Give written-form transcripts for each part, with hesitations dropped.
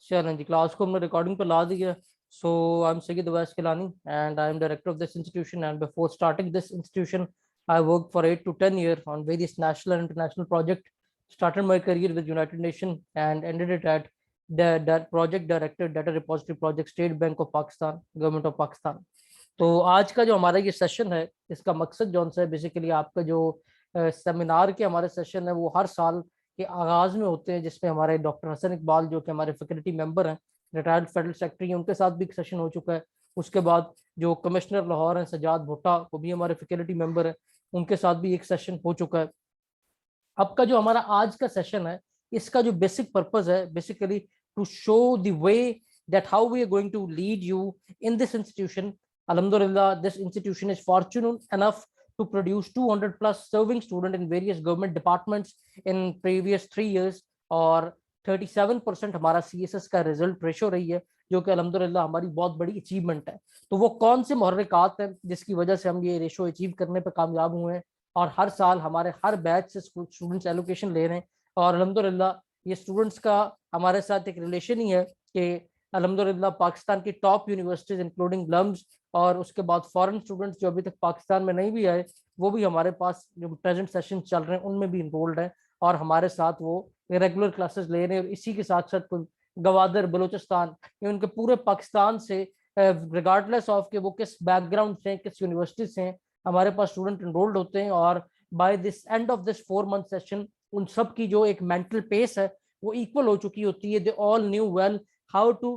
चलें जी, क्लास को हमने रिकॉर्डिंग पर ला दिया. So I'm Sayyid Awais Kilani and I'm director of this institution, and before starting this institution I worked for 8 to 10 years on various national and international projects. Started my career with United Nations and ended it at the project director data repository project, State Bank of Pakistan, Government of Pakistan. तो आज का जो हमारा ये session है, इसका मकसद जो है बेसिकली आपका जो सेमिनार के हमारे सेशन है वो हर साल के आगाज में होते हैं, जिसमें हमारे डॉक्टर हसन इकबाल जो कि हमारे फैकल्टी मेंबर हैं, रिटायर्ड फेडरल सेक्रेटरी हैं, उनके साथ भी एक सेशन हो चुका है. उसके बाद जो कमिश्नर लाहौर हैं सजाद भुट्टा, वो भी हमारे फैकल्टी मेंबर हैं, उनके साथ भी एक सेशन हो चुका है. अब का जो हमारा आज का सेशन है, इसका जो बेसिक पर्पस है basically to show the way that how we are going to lead you in this institution. Alhamdulillah, this institution is fortunate enough to produce 200 plus serving students in various government departments in previous 3 years, और 37% हमारा CSS का result ratio रही है, जो कि अल्हम्दुलिल्लाह हमारी बहुत बड़ी अचीवमेंट है. तो वो कौन से मुहर्रिकात हैं जिसकी वजह से हम ये रेशो अचीव करने पर कामयाब हुए हैं, और हर साल हमारे हर बैच से स्टूडेंट्स एलोकेशन ले रहे हैं, और अल्हम्दुलिल्लाह ये स्टूडेंट्स का हमारे साथ एक रिलेशन ही है कि अल्हम्दुलिल्लाह पाकिस्तान की टॉप यूनिवर्सिटीज इंक्लूडिंग लम्स, और उसके बाद फॉरेन स्टूडेंट्स जो अभी तक पाकिस्तान में नहीं भी आए, वो भी हमारे पास जो प्रेजेंट सेशन चल रहे हैं उनमें भी इनरोल्ड हैं, और हमारे साथ वो रेगुलर क्लासेस ले रहे हैं. और इसी के साथ साथ कुछ गवादर, बलूचिस्तान, ये उनके पूरे पाकिस्तान से रिगार्डलेस ऑफ के वो किस बैकग्राउंड से, किस यूनिवर्सिटी से हमारे पास स्टूडेंट इनरोल्ड होते हैं. और by this end of this 4 month session उन सब की जो एक मेंटल पेस है वो इक्वल हो चुकी होती है. They all new well how to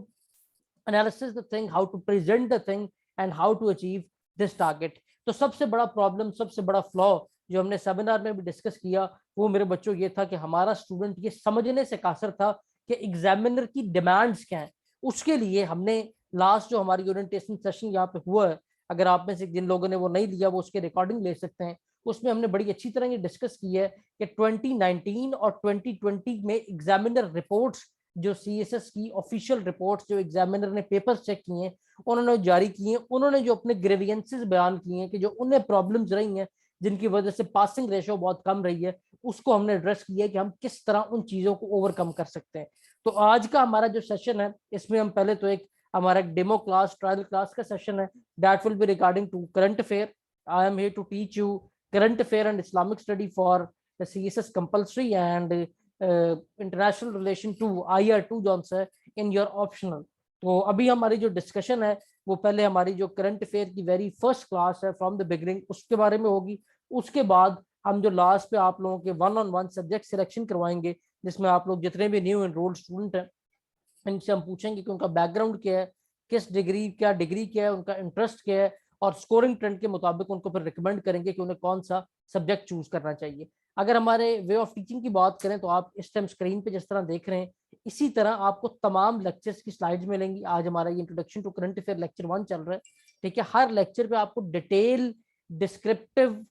analyze the thing, how to present the thing, and how to achieve this target. तो सबसे बड़ा प्रॉब्लम, सबसे बड़ा फ्लॉ जो हमने सेमिनार में भी डिस्कस किया, वो मेरे बच्चों ये था कि हमारा स्टूडेंट ये समझने से कासर था कि एग्जामिनर की डिमांड्स क्या हैं. उसके लिए हमने लास्ट जो हमारी ओरिएंटेशन सेशन यहाँ पे हुआ है, अगर आप में से जिन लोगों ने वो नहीं लिया वो उसके रिकॉर्डिंग ले सकते हैं, उसमें हमने बड़ी अच्छी तरह ये डिस्कस की है कि 2019 और 2020 में एग्जामिनर रिपोर्ट्स, जो CSS की ऑफिशियल रिपोर्ट्स जो एग्जामिनर ने पेपर्स चेक किए हैं, उन्होंने जारी किए हैं, उन्होंने जो अपने ग्रेवियंसेस बयान किए हैं कि जो उन्हें प्रॉब्लम्स रही हैं जिनकी वजह से पासिंग रेशो बहुत कम रही है, उसको हमने एड्रेस किया है कि हम किस तरह उन चीज़ों को ओवरकम कर सकते हैं. तो आज का हमारा जो सेशन है, इसमें हम पहले तो एक हमारा डेमो क्लास, ट्रायल क्लास का सेशन है, that will be regarding to current affair. I am here to teach you current affair and Islamic study for CSS compulsory and international relation to IR2 जॉन से in your optional. तो अभी हमारी जो discussion है वो पहले हमारी जो करंट अफेयर की वेरी फर्स्ट क्लास है फ्रॉम द बिगिनिंग उसके बारे में होगी. उसके बाद हम जो लास्ट पे आप लोगों के 1-on-1 सब्जेक्ट सिलेक्शन करवाएंगे, जिसमें आप लोग जितने भी न्यू एनरोल्ड स्टूडेंट हैं इनसे हम पूछेंगे कि उनका बैकग्राउंड क्या है, किस डिग्री, क्या डिग्री क्या है, उनका इंटरेस्ट क्या है, और स्कोरिंग ट्रेंड के मुताबिक उनको फिर रिकमेंड करेंगे कि उन्हें कौन सा सब्जेक्ट चूज करना चाहिए. अगर हमारे वे ऑफ टीचिंग की बात करें तो आप इस टाइम स्क्रीन पे जिस तरह देख रहे हैं, इसी तरह आपको तमाम लेक्चर्स की स्लाइड्स मिलेंगी. आज हमारा ये introduction to current affair lecture 1 चल रहा है, ठीक है. हर लेक्चर पे आपको detail descriptive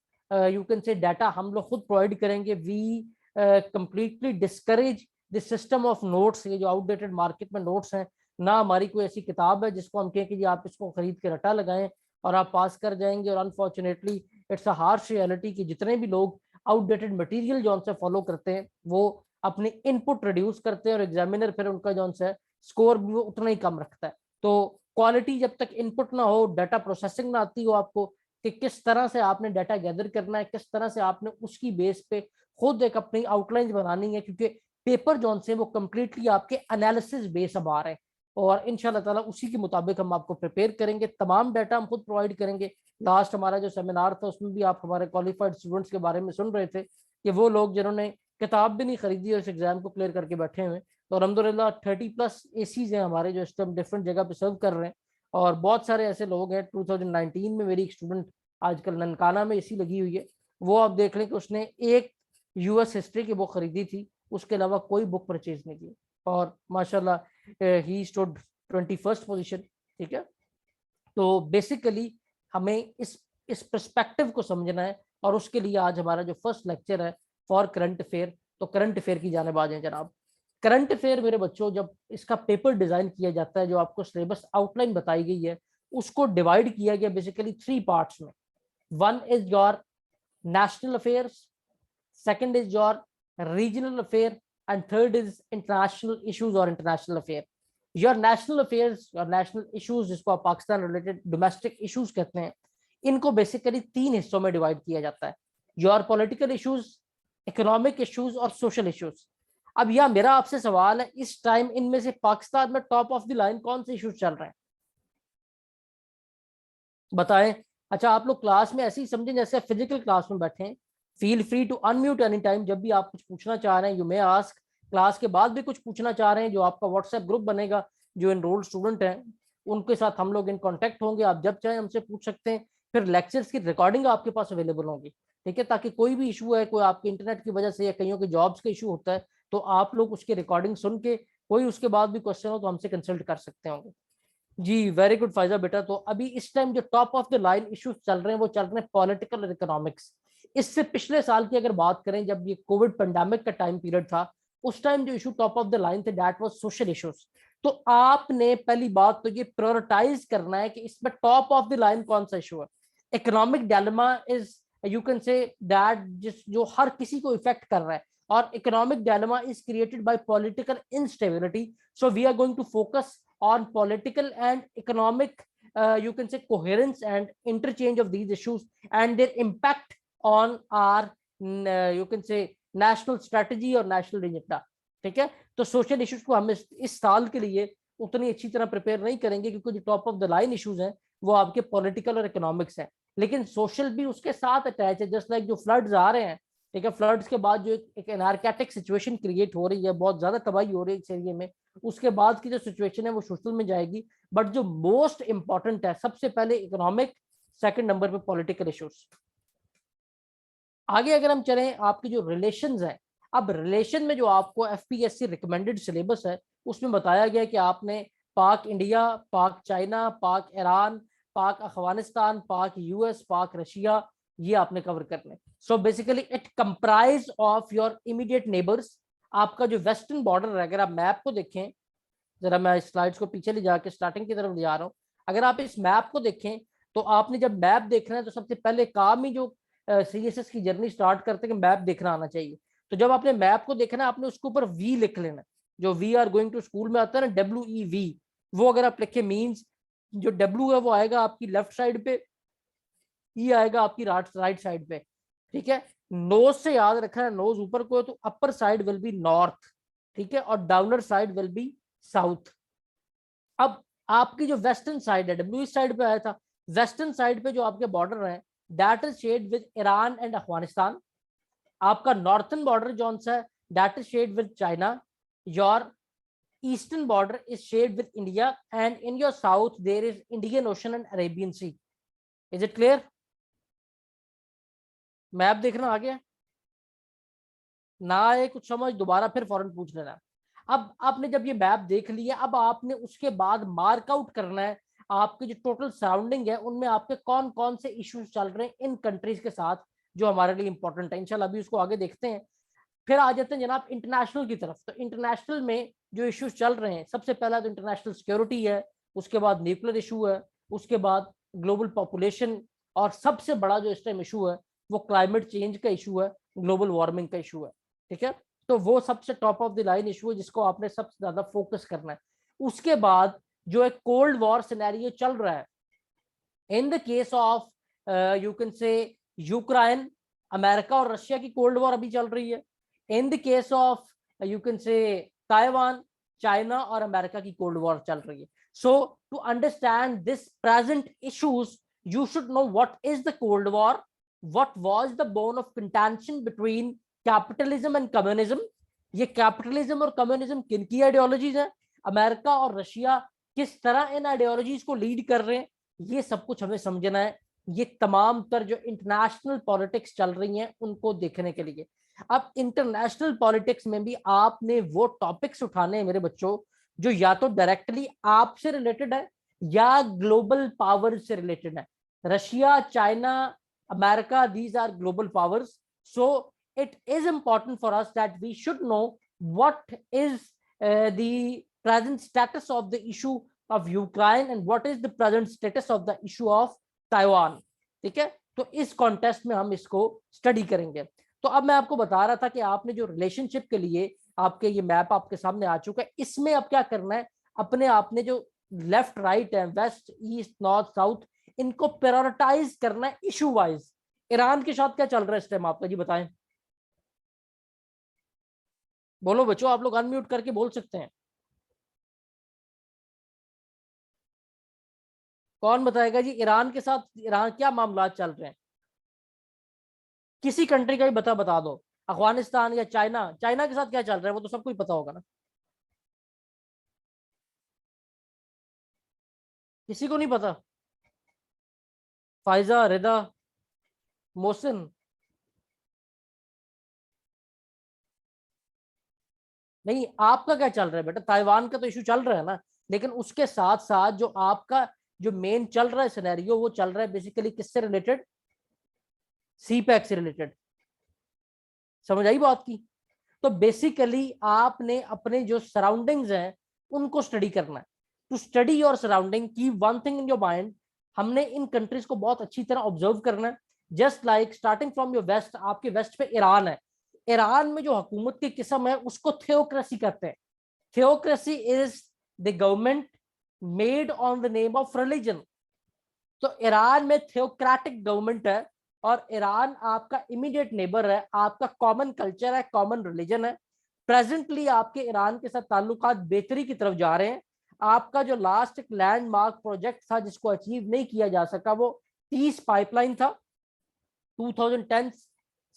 you can say data हम लोग खुद प्रोवाइड करेंगे. We completely discourage this system of notes. ये जो आउटडेटेड मार्केट में नोट्स हैं, ना हमारी कोई ऐसी किताब है जिसको हम कहें कि जी आप इसको खरीद के रटा लगाएं और आप पास कर जाएंगे. और unfortunately it's a harsh reality कि जितने भी लोग आउटडेटेड मटेरियल जो से फॉलो करते हैं वो अपनी इनपुट रिड्यूस करते हैं, और एग्जामिनर फिर उनका जो है स्कोर भी वो उतना ही कम रखता है. तो क्वालिटी जब तक इनपुट ना हो, डाटा प्रोसेसिंग ना आती हो आपको कि किस तरह से आपने डाटा गैदर करना है, किस तरह से आपने उसकी बेस पे खुद एक अपनी आउटलाइन बनानी है, क्योंकि पेपर जो से वो कम्प्लीटली आपके एनालिसिस बेस अब आ रहे हैं, और इंशाल्लाह ताला उसी के मुताबिक हम आपको प्रिपेयर करेंगे. तमाम डाटा हम खुद प्रोवाइड करेंगे. लास्ट हमारा जो सेमिनार था उसमें भी आप हमारे क्वालिफाइड स्टूडेंट्स के बारे में सुन रहे थे कि वो लोग जिन्होंने किताब भी नहीं खरीदी और इस एग्जाम को क्लियर करके बैठे हुए. तो अलहमदुलिल्लाह 30+ ACs हैं हमारे जो इस टाइम डिफरेंट जगह पे सर्व कर रहे हैं, और बहुत सारे ऐसे लोग हैं. 2019 में मेरी एक स्टूडेंट आजकल ननकाना में AC लगी हुई है, वो आप देख लें कि उसने एक US हिस्ट्री की बुक खरीदी थी, उसके अलावा कोई बुक परचेज नहीं की, और माशाल्लाह ही स्टूड 21st पोजीशन. ठीक है. तो बेसिकली हमें इस पर्सपेक्टिव को समझना है, और उसके लिए आज हमारा जो फर्स्ट लेक्चर है फॉर करंट अफेयर. तो करंट अफेयर की जाने आ जाए जनाब. करंट अफेयर मेरे बच्चों, जब इसका पेपर डिजाइन किया जाता है, जो आपको सिलेबस आउटलाइन बताई गई है, उसको डिवाइड किया गया बेसिकली 3 पार्ट्स में. 1 is your national affairs, second is your regional affair, and third is international issues और international affair. Your national affairs, your national issues, जिसको आप पाकिस्तान रिलेटेड डोमेस्टिक इश्यूज कहते हैं, इनको बेसिकली 3 हिस्सों में डिवाइड किया जाता है, your political issues, economic issues और सोशल इश्यूज। अब यह मेरा आपसे सवाल है, इस टाइम इनमें से पाकिस्तान में टॉप ऑफ द लाइन कौन से इश्यूज चल रहे हैं, बताएं। अच्छा, आप लोग क्लास में ऐसे ही समझें जैसे फिजिकल क्लास में बैठे हैं। Feel free to unmute any time, जब भी आप कुछ पूछना चाह रहे हैं, यू मे आस्क। क्लास के बाद भी कुछ पूछना चाह रहे हैं, जो आपका व्हाट्सएप ग्रुप बनेगा, जो एनरोल्ड स्टूडेंट हैं उनके साथ हम लोग इन कांटेक्ट होंगे, आप जब चाहे हमसे पूछ सकते हैं। फिर लेक्चर्स की रिकॉर्डिंग आपके पास अवेलेबल होगी, ठीक है, ताकि कोई भी इशू है, कोई आपके इंटरनेट की वजह से या कईयों के जॉब्स का इशू होता है, तो आप लोग उसकी रिकॉर्डिंग सुन के कोई उसके बाद भी क्वेश्चन हो तो हमसे कंसल्ट कर सकते होंगे। जी वेरी गुड फायजा बेटा। तो अभी इस टाइम जो top of the line issues चल रहे हैं वो चल रहे हैं पॉलिटिकल और इकोनॉमिक्स। इससे पिछले साल की अगर बात करें, जब ये कोविड पेंडेमिक का टाइम पीरियड था, उस टाइम जो issue top of the line थे दैट वाज सोशल इश्यूज। तो आपने पहली बात तो ये प्रायोरिटाइज करना है कि इसमें टॉप ऑफ द लाइन कौन सा इशू है। Economic dilemma is, you can say that, जिस जो हर किसी को इफेक्ट कर रहा है, और economic dilemma is created by political instability. So we are going to focus on political and economic, you can say, coherence and interchange of these issues and their impact on our, you can say, national strategy और national agenda। ठीक है, तो social issues को हम इस साल के लिए उतनी अच्छी तरह प्रिपेयर नहीं करेंगे, क्योंकि जो top of the line issues हैं वो आपके पॉलिटिकल और इकोनॉमिक्स हैं, लेकिन सोशल भी उसके साथ अटैच है। जस्ट लाइक जो फ्लड्स आ रहे हैं, ठीक है, फ्लड्स के बाद जो एक एनार्केटिक सिचुएशन क्रिएट हो रही है, बहुत ज्यादा तबाही हो रही है इस एरिया में, उसके बाद की जो सिचुएशन है वो सोशल में जाएगी। बट जो मोस्ट इंपॉर्टेंट है, सबसे पहले इकोनॉमिक, सेकंड नंबर पे पॉलिटिकल इश्यूज। आगे अगर हम चलें, आपके जो रिलेशंस हैं, अब रिलेशन में जो आपको एफपीएससी रिकमेंडेड सिलेबस है उसमें बताया गया कि आपने पाक इंडिया, पाक चाइना, पाक ईरान, पाक अफगानिस्तान, पाक यूएस, पाक रशिया, ये आपने कवर करने। So basically it comprise of your immediate neighbours. आपका जो वेस्टर्न बॉर्डर है, अगर आप मैप को देखें, जरा मैं स्लाइड्स को पीछे ले जाके स्टार्टिंग की तरफ ले जा रहा हूँ। अगर आप इस मैप को देखें तो आपने जब मैप देखना है तो सबसे पहले काम ही जो सीएसएस की जर्नी स्टार्ट करते हैं कि मैप देखना आना चाहिए। तो जब आपने मैप को देखना है, आपने उसके ऊपर वी लिख लेना, जो we are going to school में आता है ना, WEV, वो अगर आप लिखे मीन्स जो डब्ल्यू है वो आएगा आपकी लेफ्ट साइड पे, ई आएगा आपकी राइट साइड पे, ठीक है। नोज से याद रखना है, नोज ऊपर को है तो upper side will be north, ठीक है, और downer side will be south. अब आपकी जो वेस्टर्न साइड है, डब्ल्यू इस साइड पे आया था, वेस्टर्न साइड पे जो आपके बॉर्डर है that is shared with Iran and Afghanistan. आपका नॉर्थन बॉर्डर जोन सा है that is shared with China. Your eastern border is shared with India, and in your south there is Indian Ocean and Arabian Sea. Is it clear? Map देखना आ गया? ना आए कुछ समझ, दोबारा फिर फौरन पूछ लेना। अब आपने जब ये मैप देख लिया, अब आपने उसके बाद मार्क आउट करना है आपके जो टोटल सराउंडिंग है उनमें आपके कौन कौन से इश्यूज चल रहे हैं इन कंट्रीज के साथ जो हमारे लिए इंपॉर्टेंट है। इंशाल्लाह अभी उसको आगे देखते हैं। फिर आ जाते हैं जनाब इंटरनेशनल की तरफ। तो इंटरनेशनल में जो इश्यूज चल रहे हैं, सबसे पहला तो इंटरनेशनल सिक्योरिटी है, उसके बाद न्यूक्लियर इशू है, उसके बाद ग्लोबल पॉपुलेशन, और सबसे बड़ा जो इस टाइम इशू है वो क्लाइमेट चेंज का इशू है, ग्लोबल वार्मिंग का इशू है, ठीक है। तो वो सबसे top of the line issue है जिसको आपने सबसे ज्यादा फोकस करना है। उसके बाद जो एक कोल्ड वॉर सिनेरियो चल रहा है in the case of, you can say, Ukraine, America और रशिया की कोल्ड वॉर अभी चल रही है। In the case of, you can say, Taiwan, China और अमेरिका की कोल्ड वॉर चल रही है। So to understand this present issues you should know what is the cold war, what was the bone of contention between capitalism and communism, ये capitalism और communism किन की ideologies है, अमेरिका और रशिया किस तरह इन आइडियोलॉजीज को लीड कर रहे हैं, ये सब कुछ हमें समझना है। ये तमाम तर जो इंटरनेशनल पॉलिटिक्स चल रही हैं उनको देखने के लिए। अब इंटरनेशनल पॉलिटिक्स में भी आपने वो टॉपिक्स उठाने हैं मेरे बच्चों जो या तो डायरेक्टली आपसे रिलेटेड है या ग्लोबल पावर से रिलेटेड है। Russia, China, America, these are global powers, so it is important for us that we should know what is the present status of the issue of Ukraine and what is the present status of the issue of Taiwan, ठीक है। तो इस contest में हम इसको study करेंगे। तो अब मैं आपको बता रहा था कि आपने जो रिलेशनशिप के लिए आपके ये मैप आपके सामने आ चुका है, इसमें अब क्या करना है, अपने आप ने जो लेफ्ट राइट है, वेस्ट ईस्ट नॉर्थ साउथ, इनको प्रायोरिटाइज करना है इशू वाइज। ईरान के साथ क्या चल रहा है इस टाइम आपका, जी बताएं। बोलो बच्चों, आप लोग अनम्यूट करके बोल सकते हैं। कौन बताएगा जी, ईरान के साथ ईरान क्या मामला चल रहे हैं? किसी कंट्री का भी बता दो, अफगानिस्तान या चाइना, चाइना के साथ क्या चल रहा है वो तो सबको ही पता होगा ना। किसी को नहीं पता? फायजा, रिदा, मोहसिन। नहीं, आपका क्या चल रहा है बेटा? ताइवान का तो इशू चल रहा है ना, लेकिन उसके साथ साथ जो आपका जो मेन चल रहा है सिनेरियो, वो चल रहा है बेसिकली किससे रिलेटेड? सी पैक से रिलेटेड। समझ आई बात की? तो बेसिकली आपने अपने जो सराउंडिंग्स हैं उनको स्टडी करना है। टू स्टडी योर सराउंडिंग, की one thing in your mind, हमने इन कंट्रीज को बहुत अच्छी तरह ऑब्जर्व करना है। Just like starting from your west, आपके वेस्ट पे ईरान है। ईरान में जो हुकूमत की किस्म है उसको थियोक्रेसी कहते हैं। Theocracy is the government made on the name of religion. तो ईरान में थियोक्रेटिक गवर्नमेंट है, और ईरान आपका इमीडिएट नेबर है, आपका कॉमन कल्चर है, कॉमन रिलीजन है। प्रेजेंटली आपके ईरान के साथ ताल्लुकात बेहतरी की तरफ जा रहे हैं। आपका जो लास्ट एक लैंडमार्क प्रोजेक्ट था जिसको अचीव नहीं किया जा सका, वो 30 पाइपलाइन था, 2010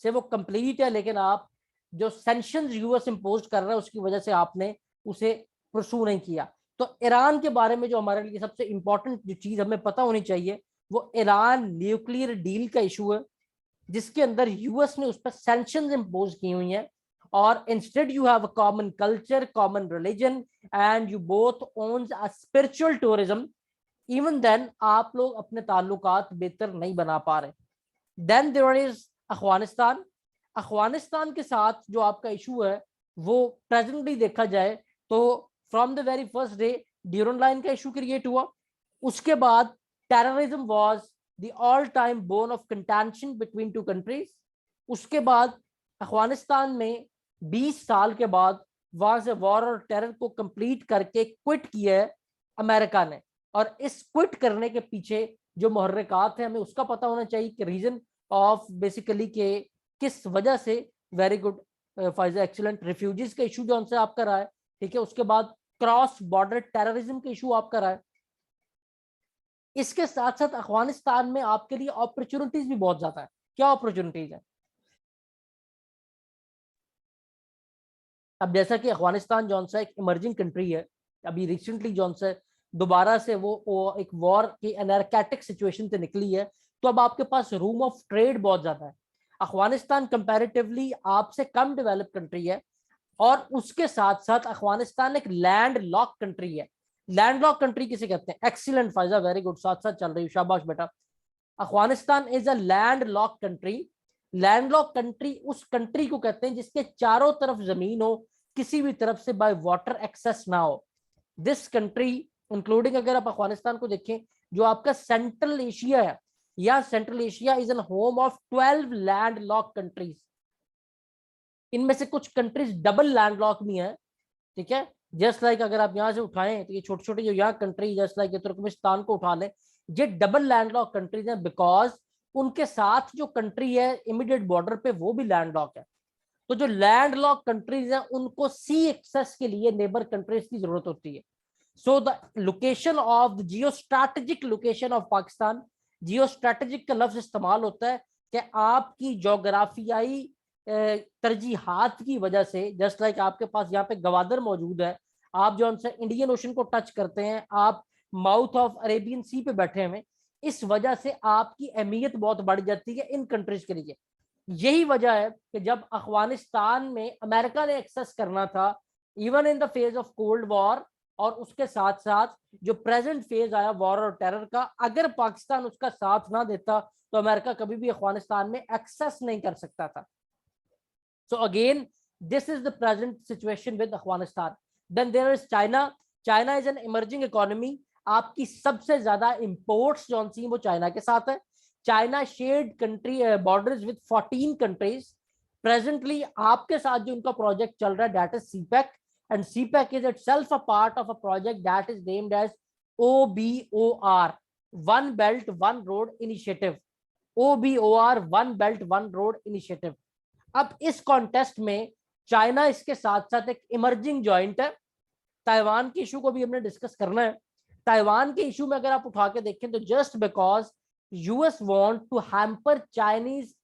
से वो कंप्लीट है, लेकिन आप जो सैंक्शंस यूएस इंपोज कर रहा है उसकी वजह से आपने उसे परसू नहीं किया। तो ईरान के बारे में जो हमारे लिए सबसे इंपॉर्टेंट जो चीज हमें पता होनी चाहिए, वो ईरान न्यूक्लियर डील का इशू है, जिसके अंदर यूएस ने उस पर सैंक्शंस इंपोज की हुई हैं। और instead you have a common culture, common religion, and you both owns a spiritual tourism. Even then आप लोग अपने ताल्लुकात बेहतर नहीं बना पा रहे। Then there is Afghanistan. Afghanistan के साथ जो आपका इशू है, वो प्रेजेंटली देखा जाए तो from the very first day Durand line का इशू क्रिएट हुआ। उसके बाद terrorism was the all time bone of contention between two countries. उसके बाद अफगानिस्तान में 20 साल के बाद वहां से वॉर और टेरर को कंप्लीट करके क्विट किया है अमेरिका ने। और इस क्विट करने के पीछे जो मुहर्रिकात है, हमें उसका पता होना चाहिए कि रीजन ऑफ बेसिकली के किस वजह से। Very good Pfizer, excellent. Refugees का इशू जो हमसे आपका रहा है, ठीक है। उसके बाद क्रॉस बॉर्डर टेररिज्म का इशू आपका रहा है। इसके साथ साथ अफगानिस्तान में आपके लिए अपॉर्चुनिटीज भी बहुत ज्यादा है। क्या अपॉर्चुनिटीज है? अब जैसा कि अफगानिस्तान जो सा एक इमर्जिंग कंट्री है, अभी रिसेंटली जो सा दोबारा से वो एक वॉर की एनर्केटिक सिचुएशन से निकली है, तो अब आपके पास रूम ऑफ ट्रेड बहुत ज्यादा है। अफगानिस्तान कंपैरेटिवली आपसे कम डेवलप कंट्री है, और उसके साथ साथ अफगानिस्तान एक लैंड लॉक कंट्री है। लैंड लॉक कंट्री किसे कहते हैं? एक्सीलेंट फायजा, वेरी गुड, साथ साथ चल रही है, शाबाश बेटा। Afghanistan is a land lock country. Land lock country उस कंट्री को कहते हैं जिसके चारों तरफ जमीन हो, किसी भी तरफ से बाय वाटर एक्सेस ना हो। दिस कंट्री इंक्लूडिंग, अगर आप अफगानिस्तान को देखें, जो आपका सेंट्रल एशिया है, या central Asia is an home of 12 land lock countries. इनमें से कुछ कंट्रीज डबल लैंड लॉक भी हैं, ठीक है। जस्ट लाइक अगर आप यहाँ से उठाएं तो ये छोटे छोटे जो यहाँ कंट्री, जस्ट लाइक तुर्कमेनिस्तान को उठा लें, ये डबल लैंड लॉक कंट्रीज हैं, बिकॉज उनके साथ जो कंट्री है इमीडिएट बॉर्डर पे, वो भी लैंड लॉक है। तो जो लैंड लॉक कंट्रीज हैं उनको सी एक्सेस के लिए नेबर कंट्रीज की जरूरत होती है। So the location of the Jio strategic location of Pakistan, Jio strategic का लफ्ज इस्तेमाल होता है कि आपकी जोग्राफियाई तरजीहात की वजह से, जस्ट लाइक आपके पास यहाँ पे गवादर मौजूद है, आप जो हमसे इंडियन ओशन को टच करते हैं, आप माउथ ऑफ अरेबियन सी पे बैठे हुए, इस वजह से आपकी अहमियत बहुत बढ़ जाती है इन कंट्रीज के लिए। यही वजह है कि जब अफगानिस्तान में अमेरिका ने एक्सेस करना था, even in the phase of cold war, और उसके साथ साथ जो प्रेजेंट फेज आया वॉर और टेरर का, अगर पाकिस्तान उसका साथ ना देता तो अमेरिका कभी भी अफगानिस्तान में एक्सेस नहीं कर सकता था। So again, this is the present situation with Afghanistan. Then there is China. China is an emerging economy. आपकी सबसे ज्यादा इंपोर्ट्स जो सी वो चाइना के साथ है। China shared country borders with 14 countries. Presently आपके साथ जो उनका प्रोजेक्ट चल रहा है, that is CPEC, and CPEC is itself a part of a project that is named as OBOR, One Belt One Road Initiative. OBOR, One Belt One Road Initiative. अब इस contest में चाइना इसके साथ साथ एक इमर्जिंग जॉइंट है। Taiwan के issue को भी हमने डिस्कस करना है। ताइवान के इशू में अगर आप उठा के देखें तो just because US want to hamper Chinese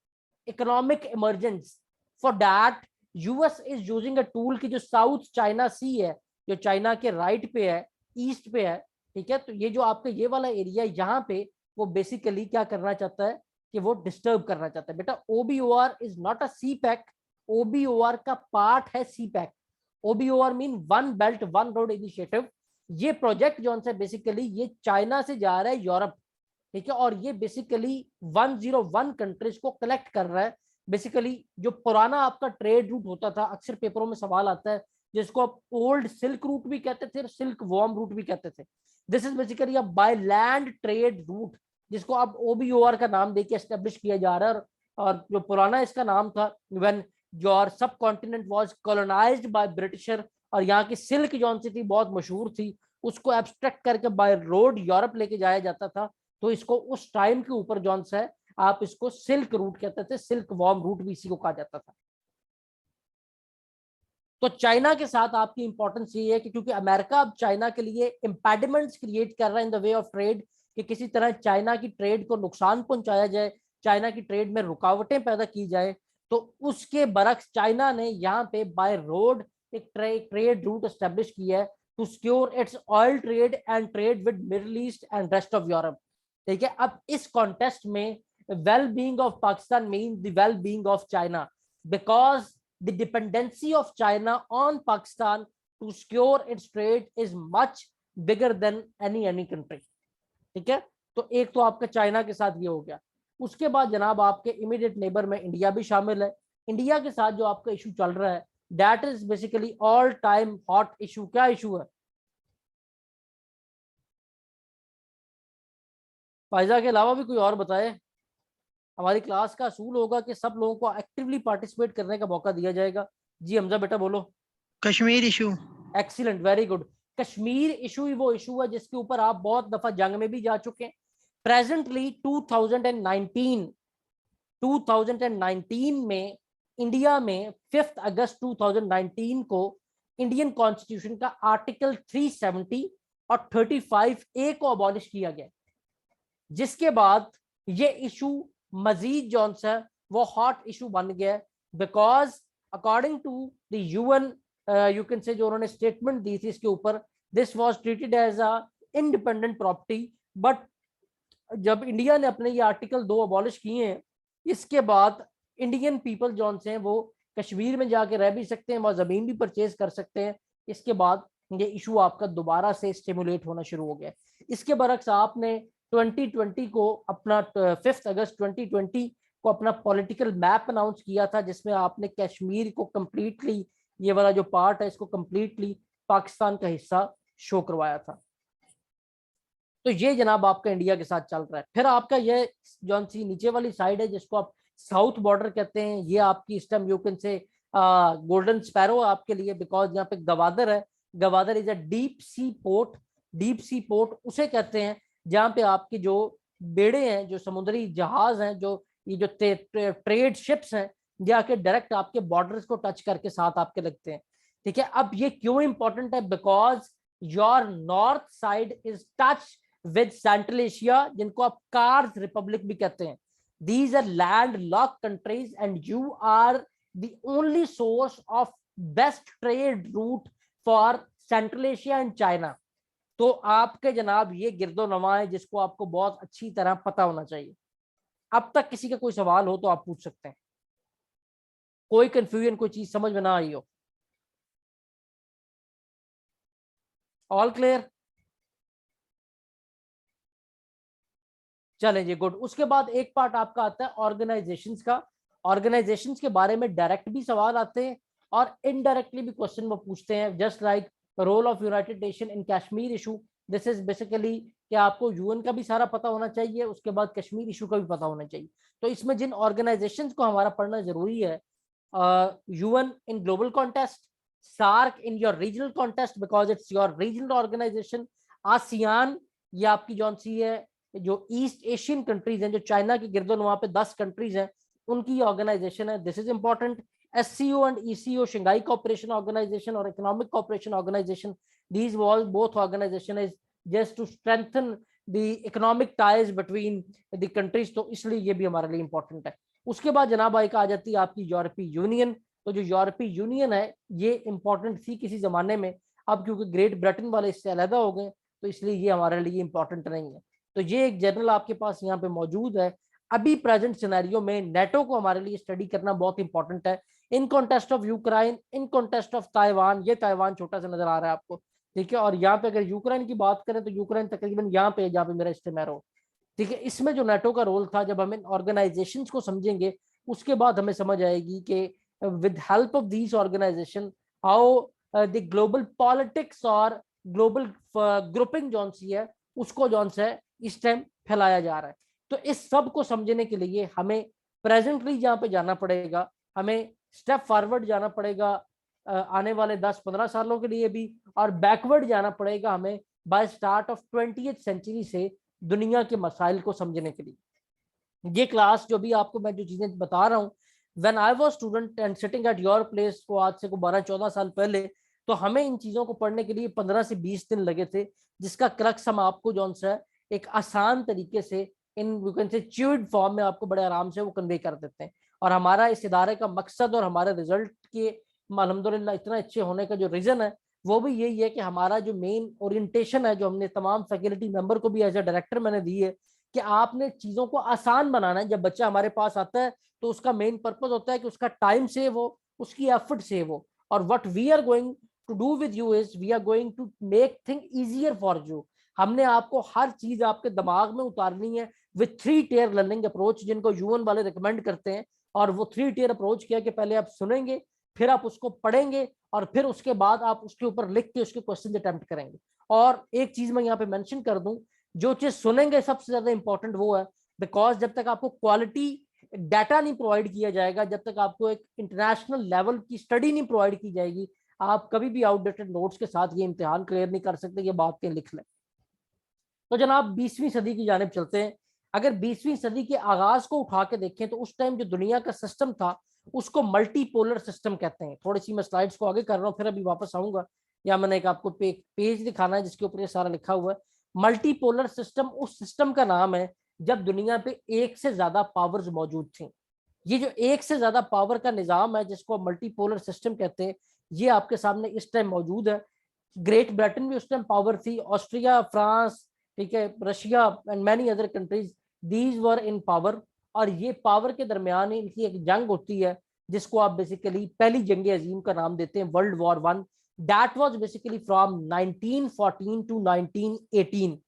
economic emergence, for that US is using a tool की जो साउथ चाइना सी है, जो चाइना के राइट पे है, ईस्ट पे है, ठीक है। तो ये जो आपका ये वाला एरिया यहाँ पे वो बेसिकली क्या करना चाहता है कि वो डिस्टर्ब करना चाहता है। बेटा OBOR is not a CPEC, OBOR का पार्ट है CPEC. OBOR mean one belt one road initiative. ये प्रोजेक्ट जो है बेसिकली ये चाइना से जा रहा है यूरोप, ठीक है, और ये बेसिकली 101 कंट्रीज को कलेक्ट कर रहा है। बेसिकली जो पुराना आपका ट्रेड रूट होता था, अक्सर पेपरों में सवाल आता है, जिसको आप ओल्ड सिल्क रूट भी कहते थे, सिल्क वॉर्म रूट भी कहते थे। This is basically a by land trade route, जिसको अब ओबीओआर का नाम देके एस्टेब्लिश किया जा रहा है। और जो पुराना इसका नाम था, when your subcontinent was colonised by Britisher, और यहाँ की सिल्क जौन सी थी बहुत मशहूर थी, उसको एब्स्ट्रैक्ट करके बाय रोड यूरोप लेके जाया जाता था। तो इसको उस टाइम के ऊपर जौन सा है आप इसको सिल्क रूट कहते थे, सिल्क वॉर्म रूट भी इसी को कहा जाता था। तो चाइना के साथ आपकी इंपॉर्टेंस ये है कि क्योंकि अमेरिका अब चाइना के लिए इंपेडिमेंट्स क्रिएट कर रहा है in the way of trade, कि किसी तरह चाइना की ट्रेड को नुकसान पहुंचाया जाए, चाइना की ट्रेड में रुकावटें पैदा की जाए। तो उसके बरक्स चाइना ने यहाँ पे बाय रोड एक ट्रेड रूट एस्टेब्लिश किया है to secure its oil trade and trade with Middle East and rest of Europe, ठीक है। अब इस कॉन्टेस्ट में well being of Pakistan mean the well being of China, because the dependency of China on Pakistan to secure its trade is much bigger than any country, ठीक है। तो एक तो आपका चाइना के साथ ये हो गया। उसके बाद जनाब आपके इमीडिएट नेबर में इंडिया भी शामिल है। इंडिया के साथ जो आपका इशू चल रहा है that is basically all time hot issue. क्या इशू है फायजा के अलावा भी कोई और बताए? हमारी क्लास का असूल होगा कि सब लोगों को एक्टिवली पार्टिसिपेट करने का मौका दिया जाएगा। जी हमजा बेटा बोलो। Kashmir issue. Excellent, very good. Kashmir issue ही वो इशू है जिसके ऊपर आप बहुत दफा जंग में भी जा चुके हैं। प्रेजेंटली 2019 में इंडिया में 5 अगस्त 2019 को इंडियन कॉन्स्टिट्यूशन का आर्टिकल 370 और 35A को अबॉलिश किया गया, जिसके बाद ये इशू मजीद जौन सा वो हॉट इशू बन गया, because according to the UN you can say जो उन्होंने स्टेटमेंट दी थी इसके ऊपर, this was treated as a independent property. But जब इंडिया ने अपने ये आर्टिकल 2 अबॉलिश किए हैं, इसके बाद इंडियन पीपल जौन से हैं वो कश्मीर में जाके रह भी सकते हैं, वह जमीन भी परचेज कर सकते हैं। इसके बाद ये इशू आपका दोबारा से स्टिमुलेट होना शुरू हो गया। इसके बरक्स आपने 2020 को अपना 5 अगस्त 2020 को अपना पॉलिटिकल मैप अनाउंस किया था, जिसमें आपने कश्मीर को कंप्लीटली, ये वाला जो पार्ट है इसको कंप्लीटली पाकिस्तान का हिस्सा शो करवाया था। तो ये जनाब आपका इंडिया के साथ चल रहा है। फिर आपका ये जौन सी नीचे वाली साइड है जिसको आप साउथ बॉर्डर कहते हैं, ये आपकी इस टाइम यू कैन से गोल्डन स्पैरो आपके लिए, बिकॉज यहाँ पे गवादर है। Gwadar is a deep sea port. Deep sea port उसे कहते हैं जहाँ पे आपके जो बेड़े हैं, जो समुद्री जहाज हैं, जो ये जो ट्रेड शिप्स हैं, जाके डायरेक्ट आपके बॉर्डर्स को टच करके साथ आपके लगते हैं, ठीक है। अब ये क्यों इंपॉर्टेंट है? Because your north side is touch with central Asia, जिनको आप कार्स रिपब्लिक भी कहते हैं। These are landlocked countries and you are the only source of best trade route for Central Asia and China. तो आपके जनाब ये गिरदोनवा है जिसको आपको बहुत अच्छी तरह पता होना चाहिए। अब तक किसी का कोई सवाल हो तो आप पूछ सकते हैं, कोई कंफ्यूजन, कोई चीज समझ में ना आई हो। All clear? चलें जी, गुड। उसके बाद एक पार्ट आपका आता है ऑर्गेनाइजेशंस का। ऑर्गेनाइजेशंस के बारे में डायरेक्ट भी सवाल आते हैं और इनडायरेक्टली भी क्वेश्चन वो पूछते हैं, just like role of United Nation in Kashmir issue. This is basically कि आपको यूएन का भी सारा पता होना चाहिए, उसके बाद कश्मीर इशू का भी पता होना चाहिए। तो इसमें जिन ऑर्गेनाइजेशंस को हमारा पढ़ना जरूरी है, UN in global contest, SAARC in your regional contest because it's your regional organisation. ASEAN, ये आपकी जौन सी है जो ईस्ट एशियन कंट्रीज हैं, जो चाइना के गिरदोन वहां पे 10 कंट्रीज हैं, उनकी ऑर्गेनाइजेशन है। This is important. SCO and ECO, Shanghai cooperation organisation और economic cooperation organisation, these both organization is just to strengthen the economic ties between the countries, तो इसलिए ये भी हमारे लिए इंपॉर्टेंट है। उसके बाद जनाब एक आ जाती है आपकी यूरोपीय यूनियन। तो जो यूरोपीय यूनियन है ये इंपॉर्टेंट थी किसी जमाने में, अब क्योंकि ग्रेट ब्रिटेन वाले इससे अलहदा हो गए तो इसलिए ये हमारे लिए इंपॉर्टेंट नहीं है। तो ये एक जनरल आपके पास यहाँ पे मौजूद है। अभी प्रेजेंट सिनेरियो में नेटो को हमारे लिए स्टडी करना बहुत इंपॉर्टेंट है। In contest of Ukraine, in contest of Taiwan, ये ताइवान छोटा सा नजर आ रहा है आपको, ठीक है। और यहाँ पे अगर यूक्रेन की बात करें तो यूक्रेन तकरीबन यहाँ पे जहाँ पे मेरा इस्तेमाल हो, ठीक है। इसमें जो नेटो का रोल था, जब हम इन ऑर्गेनाइजेशंस को समझेंगे उसके बाद हमें समझ आएगी कि with help of these organisation how the global politics और ग्लोबल ग्रुपिंग जौन सी है उसको जौन सा है इस टाइम फैलाया जा रहा है। तो इस सब को समझने के लिए हमें प्रेजेंटली जहाँ पे जाना पड़ेगा, हमें स्टेप फॉरवर्ड जाना पड़ेगा आने वाले 10-15 सालों के लिए भी, और बैकवर्ड जाना पड़ेगा हमें bye start of 20th century से दुनिया के मसाइल को समझने के लिए। ये क्लास जो भी आपको मैं जो चीजें बता रहा हूँ, when I was student and sitting at your place, को आज से 12-14 साल पहले, तो हमें इन चीजों को पढ़ने के लिए 15 से 20 दिन लगे थे, जिसका क्रक्स हम आपको जौन सा है एक आसान तरीके से इन यू कैन से च्यूड फॉर्म में आपको बड़े आराम से वो कन्वे कर देते हैं। और हमारा इस इदारे का मकसद और हमारे रिजल्ट के अल्हम्दुलिल्लाह इतना अच्छे होने का जो रीजन है वो भी यही है कि हमारा जो मेन ओरिएंटेशन है, जो हमने तमाम फैकल्टी मेंबर को भी एज ए डायरेक्टर मैंने दी है, कि आपने चीजों को आसान बनाना है। जब बच्चा हमारे पास आता है तो उसका मेन पर्पस होता है कि उसका टाइम सेव हो, उसकी एफर्ट सेव हो। और what we are going to do with you is we are going to make thing easier for you. हमने आपको हर चीज आपके दिमाग में उतारनी है विथ 3 tier लर्निंग अप्रोच, जिनको यूएन वाले रिकमेंड करते हैं। और वो 3 tier अप्रोच किया कि पहले आप सुनेंगे, फिर आप उसको पढ़ेंगे, और फिर उसके बाद आप उसके ऊपर लिख के उसके क्वेश्चन अटेम्प्ट करेंगे। और एक चीज मैं यहाँ पे मेंशन कर दूं, जो चीज सुनेंगे सबसे ज्यादा इंपॉर्टेंट वो है, बिकॉज जब तक आपको क्वालिटी डाटा नहीं प्रोवाइड किया जाएगा, जब तक आपको एक इंटरनेशनल लेवल की स्टडी नहीं प्रोवाइड की जाएगी, आप कभी भी आउटडेटेड नोट्स के साथ ये इम्तिहान क्लियर नहीं कर सकते। ये बात के लिख लें। तो जनाब 20वीं सदी की जानिब चलते हैं। अगर 20वीं सदी के आगाज को उठा के देखें तो उस टाइम जो दुनिया का सिस्टम था उसको मल्टीपोलर सिस्टम कहते हैं। थोड़ी सी मैं स्लाइड्स को आगे कर रहा हूँ, फिर अभी वापस आऊंगा। या मैंने एक आपको पेज दिखाना है जिसके ऊपर ये सारा लिखा हुआ है। मल्टीपोलर सिस्टम उस सिस्टम का नाम है जब दुनिया पे एक से ज्यादा पावर्स मौजूद थी। ये जो एक से ज्यादा पावर का निजाम है जिसको मल्टीपोलर सिस्टम कहते हैं, ये आपके सामने इस टाइम मौजूद है। ग्रेट ब्रिटेन भी उस टाइम पावर थी, ऑस्ट्रिया, फ्रांस, ठीक है, Russia and many other countries, these were in power. और ये पावर के दरमियान इनकी एक जंग होती है जिसको आप बेसिकली पहली जंग अजीम का नाम देते हैं, world war 1। That was basically from 1914 to 1918।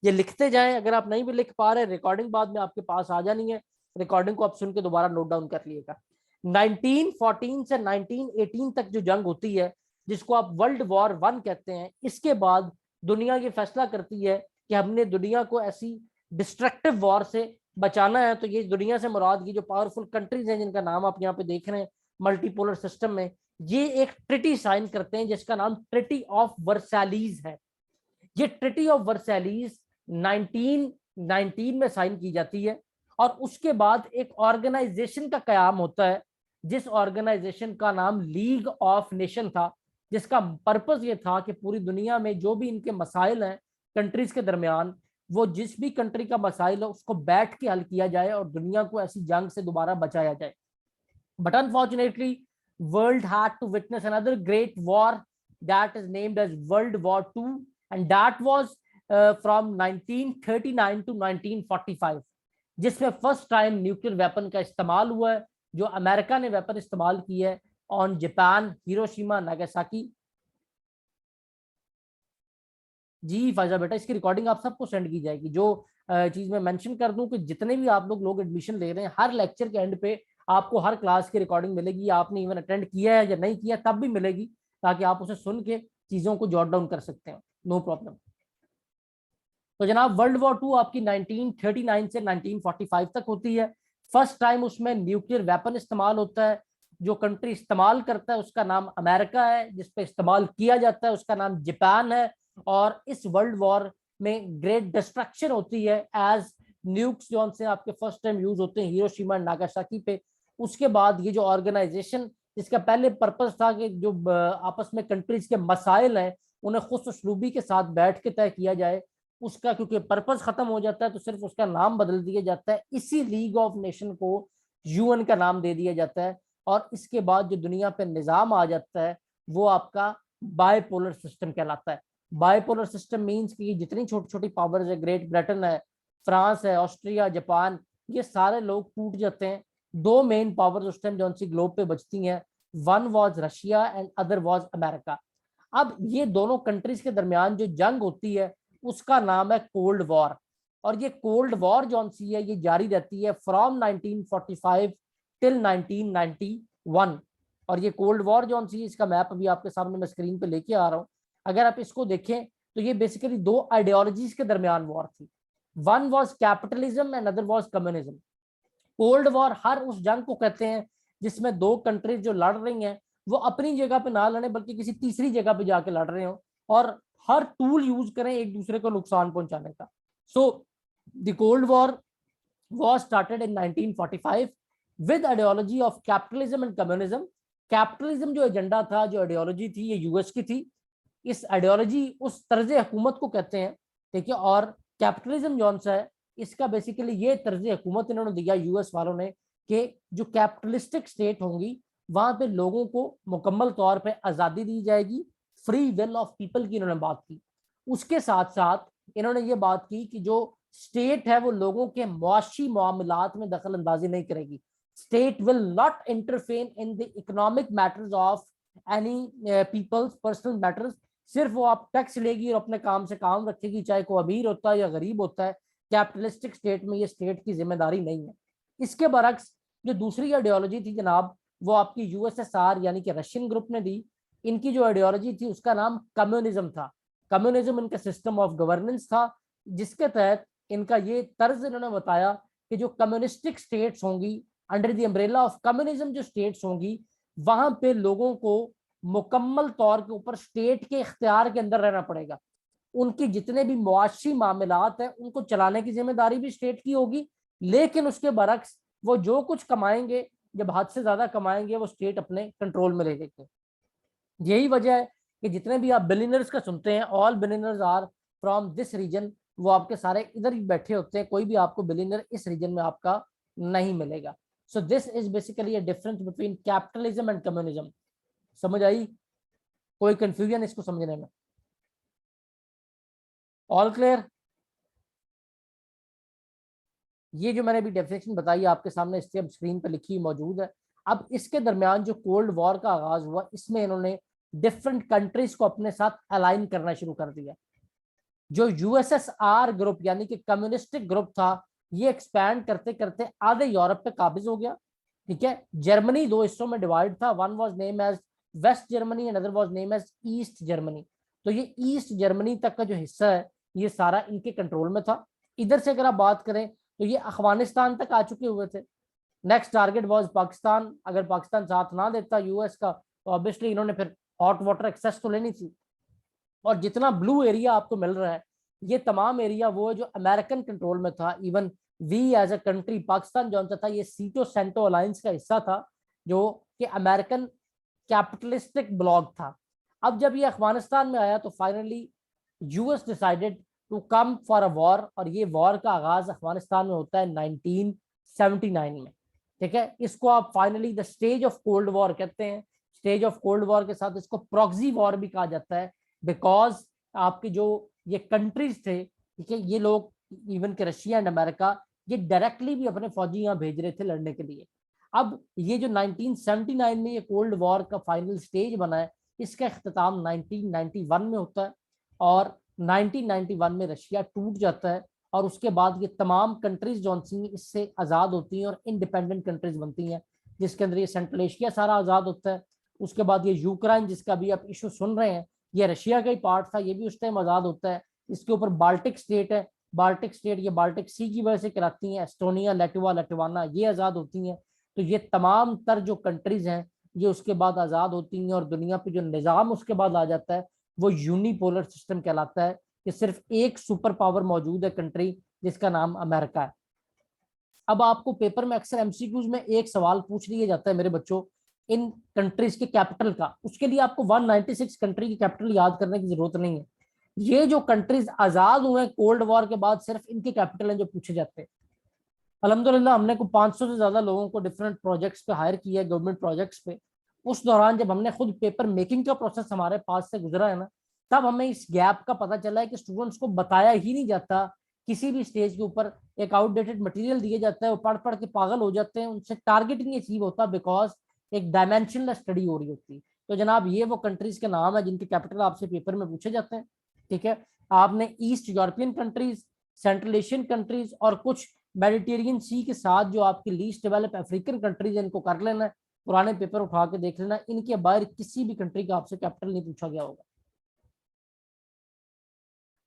ये लिखते जाएं, अगर आप नहीं भी लिख पा रहे, रिकॉर्डिंग बाद में आपके पास आ जानी है, रिकॉर्डिंग को आप सुन के दोबारा नोट डाउन कर लिएगा। 1914 से 1918 तक जो जंग होती है जिसको आप वर्ल्ड वॉर 1 कहते हैं, इसके बाद दुनिया ये फैसला करती है कि हमने दुनिया को ऐसी डिस्ट्रक्टिव वॉर से बचाना है। तो ये दुनिया से मुराद की जो पावरफुल कंट्रीज हैं जिनका नाम आप यहाँ पे देख रहे हैं मल्टीपोलर सिस्टम में, ये एक ट्रिटी साइन करते हैं जिसका नाम ट्रिटी ऑफ वर्सैलीज है। ये ट्रिटी ऑफ वर्सैलीज 1919 में साइन की जाती है। और उसके बाद एक ऑर्गेनाइजेशन का कयाम होता है जिस ऑर्गेनाइजेशन का नाम लीग ऑफ नेशन था, जिसका पर्पस ये था कि पूरी दुनिया में जो भी इनके मसाइल हैं कंट्रीज के दरमियान, वो जिस भी कंट्री का मसाइल है उसको बैठ के हल किया जाए और दुनिया को ऐसी जंग से दोबारा बचाया जाए। But unfortunately world had to witness another great war that is named as world war 2, and that was from 1939 to 1945, जिसमें फर्स्ट टाइम न्यूक्लियर वेपन का इस्तेमाल हुआ है, जो अमेरिका ने वेपन इस्तेमाल की है ऑन जापान, हिरोशिमा, नागासाकी। जी फायजा बेटा, इसकी रिकॉर्डिंग आप सबको सेंड की जाएगी। जो चीज मैं मेंशन कर दूं कि जितने भी आप लोग एडमिशन ले रहे हैं, हर लेक्चर के एंड पे आपको हर क्लास की रिकॉर्डिंग मिलेगी। आपने इवन अटेंड किया है या नहीं किया तब भी मिलेगी, ताकि आप उसे सुन के चीजों को जॉट डाउन कर सकते हैं, नो प्रॉब्लम। तो जनाब वर्ल्ड वॉर 2 आपकी 1939 से 1945 तक होती है। फर्स्ट टाइम उसमें न्यूक्लियर वेपन इस्तेमाल होता है जो कंट्री इस्तेमाल करता है उसका नाम अमेरिका है, जिस पे इस्तेमाल किया जाता है उसका नाम जापान है। और इस वर्ल्ड वॉर में ग्रेट डिस्ट्रक्शन होती है एज न्यूक्स जो से आपके फर्स्ट टाइम यूज होते हैं हिरोशिमा एंड नागासाकी पे। उसके बाद ये जो ऑर्गेनाइजेशन जिसका पहले पर्पस था कि जो आपस में कंट्रीज के मसाइल हैं उन्हें खुश उसलूबी के साथ बैठ के तय किया जाए, उसका क्योंकि पर्पस खत्म हो जाता है तो सिर्फ उसका नाम बदल दिया जाता है। इसी लीग ऑफ नेशन को यूएन का नाम दे दिया जाता है। और इसके बाद जो दुनिया पे निजाम आ जाता है वो आपका बायपोलर सिस्टम कहलाता है। बायपोलर सिस्टम मींस कि जितनी छोटी छोटी पावर्स है, ग्रेट ब्रिटेन है, फ्रांस है, ऑस्ट्रिया, जापान, ये सारे लोग टूट जाते हैं। दो मेन पावर्स उस टाइम जो सी ग्लोब पे बचती हैं, one was Russia and other was America. अब ये दोनों कंट्रीज के दरमियान जो जंग होती है उसका नाम है कोल्ड वॉर। और ये कोल्ड वॉर जो सी है ये जारी रहती है फ्रॉम 1945 टिल 1991। और ये कोल्ड वॉर जो सी इसका मैप अभी आपके सामने मैं स्क्रीन पे लेके आ रहा हूँ। अगर आप इसको देखें तो ये बेसिकली दो आइडियोलॉजीज के दरमियान वॉर थी। One was capitalism and other was communism. Cold war हर उस जंग को कहते हैं जिसमें दो कंट्रीज जो लड़ रही हैं वो अपनी जगह पे ना लड़े बल्कि किसी तीसरी जगह पे जाके लड़ रहे हो और हर टूल यूज करें एक दूसरे को नुकसान पहुंचाने का। So the cold war was started in 1945 with ideology of capitalism and communism। Capitalism जो एजेंडा था, जो आइडियोलॉजी थी, ये यूएस की थी। इस आइडियोलॉजी उस तर्ज हुकूमत को कहते हैं, ठीक है। और कैपिटलिज्म जो सा है इसका बेसिकली ये तर्ज हुकूमत इन्होंने दिया यूएस वालों ने कि जो कैपिटलिस्टिक स्टेट होंगी वहां पे लोगों को मुकम्मल तौर पे आज़ादी दी जाएगी, फ्री विल ऑफ पीपल की इन्होंने बात की। उसके साथ साथ इन्होंने ये बात की कि जो स्टेट है वो लोगों के मुआशी मामलात में दखल अंदाजी नहीं करेगी। State will not interfere in the economic matters of any people's personal matters. सिर्फ वो आप टैक्स लेगी और अपने काम से काम रखेगी, चाहे कोई अमीर होता है या गरीब होता है। कैपिटलिस्टिक स्टेट में ये स्टेट की जिम्मेदारी नहीं है। इसके बरक्स जो दूसरी आइडियोलॉजी थी जनाब वो आपकी यूएसएसआर यानी कि रशियन ग्रुप ने दी। इनकी जो आइडियोलॉजी थी उसका नाम कम्युनिज्म था। कम्युनिज्म इनका सिस्टम ऑफ गवर्नेंस था जिसके तहत इनका ये तर्ज इन्होंने बताया कि जो कम्युनिस्टिक स्टेट्स होंगी under the umbrella of communism जो स्टेट्स होंगी वहां पे लोगों को मुकम्मल तौर के ऊपर स्टेट के इख्तियार के अंदर रहना पड़ेगा। उनकी जितने भी मुआशी मामलात हैं उनको चलाने की जिम्मेदारी भी स्टेट की होगी, लेकिन उसके बरक्स वो जो कुछ कमाएंगे, जब हद से ज्यादा कमाएंगे वो स्टेट अपने कंट्रोल में ले लेंगे। यही वजह है कि जितने भी आप बिलियनर्स का सुनते हैं, all billionaires are from this region, वो आपके सारे इधर ही बैठे होते हैं। कोई भी आपको बिलियनर इस रीजन में आपका नहीं मिलेगा। So this is basically a difference between capitalism and communism. समझ आई? कोई कंफ्यूजन इसको समझने में? All clear? ये जो मैंने अभी डेफिनेशन बताई आपके सामने इससे अब स्क्रीन पर लिखी मौजूद है। अब इसके दरमियान जो कोल्ड वॉर का आगाज हुआ इसमें इन्होंने डिफरेंट कंट्रीज को अपने साथ अलाइन करना शुरू कर दिया। जो यूएसएसआर ग्रुप यानी कि कम्युनिस्टिक ग्रुप था ये एक्सपैंड करते करते आधे यूरोप पे काबिज हो गया, ठीक है। जर्मनी दो हिस्सों में डिवाइड था, one was name as West Germany and other was name as East Germany. तो ये ईस्ट जर्मनी तक का जो हिस्सा है ये सारा इनके कंट्रोल में था। इधर से अगर आप बात करें तो ये अफगानिस्तान तक आ चुके हुए थे। Next target was Pakistan. अगर पाकिस्तान साथ ना देता यूएस का तो ऑब्वियसली इन्होंने फिर हॉट वाटर एक्सेस तो लेनी थी। और जितना ब्लू एरिया आपको मिल रहा है ये तमाम एरिया वो है जो अमेरिकन कंट्रोल में था। Even we as a country Pakistan जो था ये सीटो सेंटो अलायंस का हिस्सा था जो कि अमेरिकन कैपिटलिस्टिक ब्लॉक था। अब जब ये अफगानिस्तान में आया तो finally US decided to come for a war. और ये वॉर का आगाज अफगानिस्तान में होता है 1979 में, ठीक है। इसको आप finally the stage of cold war कहते हैं। स्टेज ऑफ कोल्ड वॉर के साथ इसको प्रॉक्सी वॉर भी कहा जाता है बिकॉज आपकी जो ये कंट्रीज थे, ठीक है, ये लोग इवन के रशिया एंड अमेरिका ये डायरेक्टली भी अपने फौजी यहाँ भेज रहे थे लड़ने के लिए। अब ये जो 1979 में ये कोल्ड वॉर का फाइनल स्टेज बना है इसका इख्तिताम 1991 में होता है। और 1991 में रशिया टूट जाता है और उसके बाद ये तमाम कंट्रीज जो इससे आज़ाद होती हैं और इंडिपेंडेंट कंट्रीज बनती हैं, जिसके अंदर ये सेंट्रल एशिया सारा आज़ाद होता है। उसके बाद ये यूक्रेन जिसका भी आप इशू सुन रहे हैं ये रशिया का ही पार्ट था, ये भी उस टाइम आज़ाद होता है। इसके ऊपर बाल्टिक स्टेट है, बाल्टिक स्टेट ये बाल्टिक सी की वजह से कहलाती हैं। एस्टोनिया, लैटवा, लटवाना ये आज़ाद होती हैं। तो ये तमाम तर जो कंट्रीज हैं ये उसके बाद आज़ाद होती हैं, और दुनिया पे जो निज़ाम उसके बाद आ जाता है वो यूनिपोलर सिस्टम कहलाता है, कि सिर्फ एक सुपर पावर मौजूद है कंट्री, जिसका नाम अमेरिका है। अब आपको पेपर में अक्सर एमसीक्यूज में एक सवाल पूछ लिया जाता है मेरे बच्चों, इन कंट्रीज के कैपिटल का। उसके लिए आपको 196 कंट्री की कैपिटल याद करने की जरूरत नहीं है। ये जो कंट्रीज आजाद हुए हैं कोल्ड वॉर के बाद, सिर्फ इनके कैपिटल हैं जो पूछे जाते हैं। अल्हम्दुलिल्लाह हमने को 500 से ज्यादा लोगों को डिफरेंट प्रोजेक्ट्स पे हायर किया है, गवर्नमेंट प्रोजेक्ट्स पे। उस दौरान जब हमने खुद पेपर मेकिंग का प्रोसेस हमारे पास से गुजरा है ना, तब हमें इस गैप का पता चला है कि स्टूडेंट्स को बताया ही नहीं जाता। किसी भी स्टेज के ऊपर एक आउटडेटेड मटेरियल दिया जाता है, वो पढ़ पढ़ के पागल हो जाते हैं, उनसे टारगेट नहीं अचीव होता, बिकॉज एक डायमेंशनल स्टडी हो रही होती है। तो जनाब ये वो कंट्रीज के नाम है जिनके कैपिटल आपसे पेपर में पूछे जाते हैं। ठीक है, आपने east European countries, central Asian countries और कुछ मेडिटेरियन सी के साथ जो आपकी लीस्ट डेवलप अफ्रीकन कंट्रीज, इनको कर लेना है। पुराने पेपर उठा के देख लेना, इनके बाहर किसी भी कंट्री का आपसे कैपिटल नहीं पूछा गया होगा।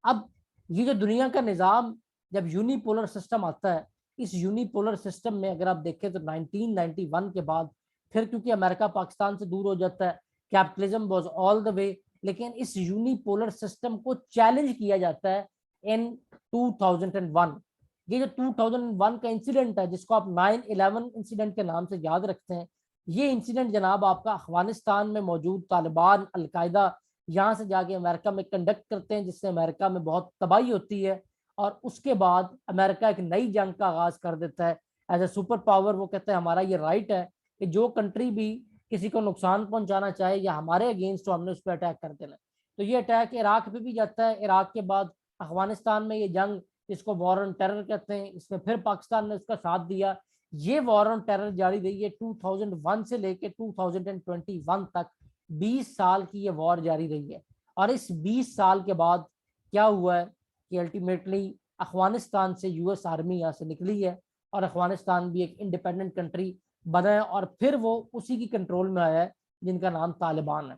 अब ये जो दुनिया का निज़ाम, जब यूनिपोलर सिस्टम आता है, इस यूनिपोलर सिस्टम में अगर आप देखें तो 1991 के बाद फिर क्योंकि अमेरिका पाकिस्तान से दूर हो जाता है, capitalism was all the way, लेकिन इस यूनिपोलर सिस्टम को चैलेंज किया जाता है इन 2001। ये जो 2001 का इंसिडेंट है, जिसको आप 9/11 इंसिडेंट के नाम से याद रखते हैं, ये इंसिडेंट जनाब आपका अफगानिस्तान में मौजूद तालिबान, अलकायदा यहाँ से जाके अमेरिका में कंडक्ट करते हैं, जिससे अमेरिका में बहुत तबाही होती है। और उसके बाद अमेरिका एक नई जंग का आगाज कर देता है एज ए सुपर पावर। वो कहते हैं हमारा ये राइट है कि जो कंट्री भी किसी को नुकसान पहुंचाना चाहे या हमारे अगेंस्ट, तो हमने उस पर अटैक कर देना। तो ये अटैक इराक पे भी जाता है। इराक के बाद अफगानिस्तान में ये जंग, इसको वॉर ऑन टेरर कहते हैं, इसमें फिर पाकिस्तान ने उसका साथ दिया। ये वॉर ऑन टेरर जारी रही है 2001 से लेके 2021 तक। 20 साल की ये वॉर जारी रही है। और इस 20 साल के बाद क्या हुआ है कि अल्टीमेटली अफगानिस्तान से यूएस आर्मी यहाँ से निकली है, और अफगानिस्तान भी एक इंडिपेंडेंट कंट्री बना है, और फिर वो उसी की कंट्रोल में आया है जिनका नाम तालिबान है।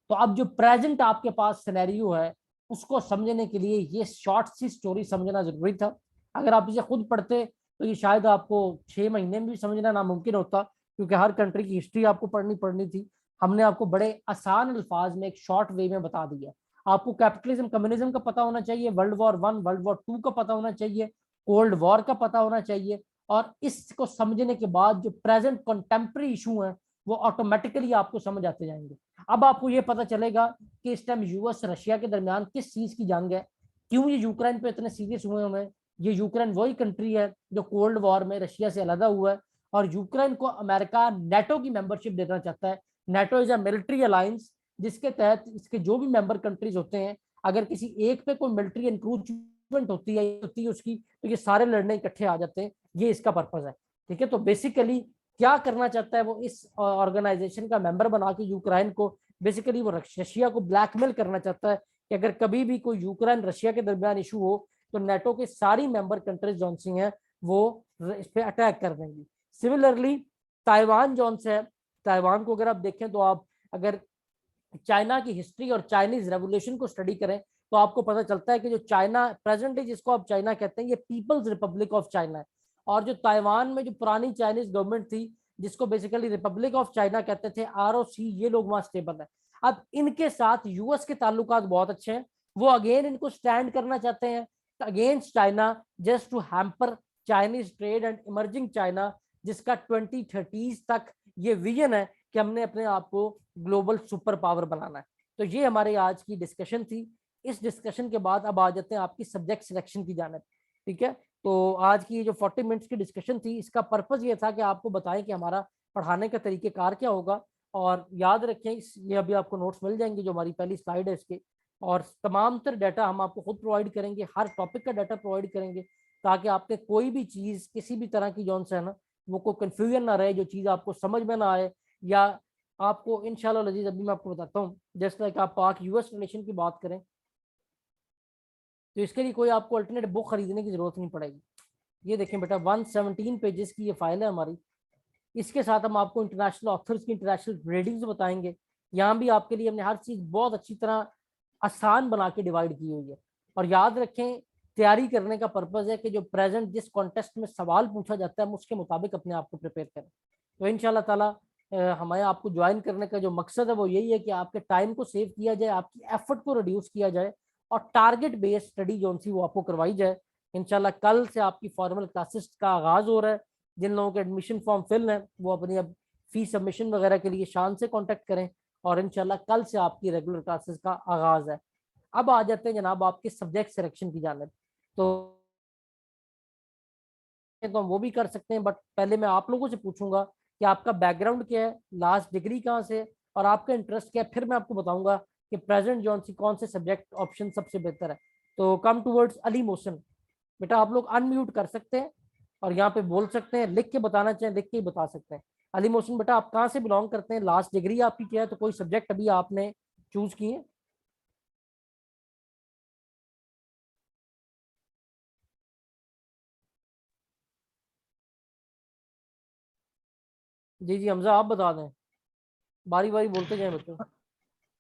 तो अब जो प्रेजेंट आपके पास सिनेरियो है, उसको समझने के लिए ये शॉर्ट सी स्टोरी समझना जरूरी था। अगर आप इसे खुद पढ़ते तो ये शायद आपको 6 महीने में भी समझना नामुमकिन होता, क्योंकि हर कंट्री की हिस्ट्री आपको पढ़नी थी। हमने आपको बड़े आसान अल्फाज में एक शॉर्ट वे में बता दिया। आपको कैपिटलिज्म कम्युनिज्म का पता होना चाहिए, वर्ल्ड वॉर 1 वर्ल्ड वॉर 2 का पता होना चाहिए, कोल्ड वॉर का पता होना चाहिए। और इसको समझने के बाद जो प्रेजेंट कंटेम्प्रेरी इशू है वो ऑटोमेटिकली आपको समझ आते जाएंगे। अब आपको ये पता चलेगा कि इस टाइम यूएस रशिया के दरमियान किस चीज की जंग है, क्यों ये यूक्रेन पे इतने सीरियस हुए हैं। ये यूक्रेन वही कंट्री है जो कोल्ड वॉर में रशिया से अलग हुआ है, और यूक्रेन को अमेरिका नेटो की मेंबरशिप देना चाहता है। NATO is a military alliance, जिसके तहत इसके जो भी मेंबर कंट्रीज होते हैं, अगर किसी एक पे कोई मिलिट्री इंक्रूचमेंट होती है उसकी, तो ये सारे लड़ने इकट्ठे आ जाते हैं। ये इसका पर्पज है। ठीक है, तो बेसिकली क्या करना चाहता है वो, इस ऑर्गेनाइजेशन का मेंबर बना के यूक्रेन को, बेसिकली वो रशिया को ब्लैकमेल करना चाहता है कि अगर कभी भी कोई यूक्रेन रशिया के दरमियान इशू हो तो नेटो के सारी मेंबर कंट्रीज जौन सी हैं वो इस पे अटैक कर देंगी। सिमिलरली ताइवान जौन से है, ताइवान को अगर आप देखें तो आप अगर चाइना की हिस्ट्री और चाइनीज रेवोल्यूशन को स्टडी करें तो आपको पता चलता है कि जो चाइना प्रेजेंट है, जिसको आप चाइना कहते हैं, ये पीपल्स रिपब्लिक ऑफ चाइना है। और जो ताइवान में जो पुरानी चाइनीज गवर्नमेंट थी, जिसको बेसिकली रिपब्लिक ऑफ चाइना कहते थे, आरओसी, ये लोग वहां स्टेबल है। अब इनके साथ यूएस के ताल्लुकात बहुत अच्छे हैं। वो अगेन इनको स्टैंड करना चाहते हैं against China, just to hamper Chinese trade and emerging China, जिसका 2030 तक ये विजन है कि हमने अपने आप को ग्लोबल सुपर पावर बनाना है। तो ये हमारी आज की डिस्कशन थी। इस डिस्कशन के बाद अब आ जाते हैं आपकी सब्जेक्ट सिलेक्शन की जानिब। ठीक है, तो आज की जो 40 मिनट्स की डिस्कशन थी, इसका पर्पज ये था कि आपको बताएं कि हमारा पढ़ाने का तरीकेकार क्या होगा। और याद रखें, ये अभी आपको नोट्स मिल जाएंगे, जो हमारी पहली स्लाइड है इसके, और तमाम तर डाटा हम आपको खुद प्रोवाइड करेंगे, हर टॉपिक का डाटा प्रोवाइड करेंगे, ताकि आपके कोई भी चीज़, किसी भी तरह की जौन सा है ना, वो कोई कन्फ्यूजन ना रहे, जो चीज़ आपको समझ में ना आए, या आपको इंशाल्लाह लजीज अभी मैं आपको बताता हूँ, जैसे लाइक आप पाक यूएस रिलेशन की बात करें तो इसके लिए कोई आपको अल्टरनेट बुक खरीदने की जरूरत नहीं पड़ेगी। ये देखें बेटा, 117 पेजेस की ये फाइल है हमारी। इसके साथ हम आपको इंटरनेशनल ऑथर्स की इंटरनेशनल रेटिंग्स बताएंगे। यहाँ भी आपके लिए हमने हर चीज़ बहुत अच्छी तरह आसान बना के डिवाइड की हुई है। और याद रखें, तैयारी करने का पर्पज़ है कि जो प्रेजेंट जिस कॉन्टेस्ट में सवाल पूछा जाता है हम उसके मुताबिक अपने आप को प्रिपेयर करें। तो इंशाल्लाह ताला हमारे आपको ज्वाइन करने का जो मकसद है वो यही है कि आपके टाइम को सेव किया जाए, आपकी एफर्ट को रिड्यूस किया जाए और टारगेट बेस्ड स्टडी जो सी वो आपको करवाई जाए। इंशाल्लाह कल से आपकी फॉर्मल क्लासेस का आगाज हो रहा है। जिन लोगों के एडमिशन फॉर्म फिल है वो अपनी अब फी सबमिशन वगैरह के लिए शान से कांटेक्ट करें और इंशाल्लाह कल से आपकी रेगुलर क्लासेस का आगाज है। अब आ जाते हैं जनाब आपके सब्जेक्ट सिलेक्शन की जानिब। तो हम वो भी कर सकते हैं, बट पहले मैं आप लोगों से पूछूंगा कि आपका बैकग्राउंड क्या है, लास्ट डिग्री कहाँ से और आपका इंटरेस्ट क्या है, फिर मैं आपको बताऊंगा कि प्रेजेंट जौन सी कौन से सब्जेक्ट ऑप्शन सबसे बेहतर है। तो कम टूवर्ड्स अली मोहसिन, बेटा आप लोग अनम्यूट कर सकते हैं और यहाँ पे बोल सकते हैं, लिख के बताना चाहें लिख के ही बता सकते हैं। अली मोहसिन बेटा आप कहाँ से बिलोंग करते हैं, लास्ट डिग्री आपकी क्या है, तो कोई सब्जेक्ट अभी आपने चूज किए? जी जी हमजा आप बता दें, बारी बारी बोलते जाए बच्चों।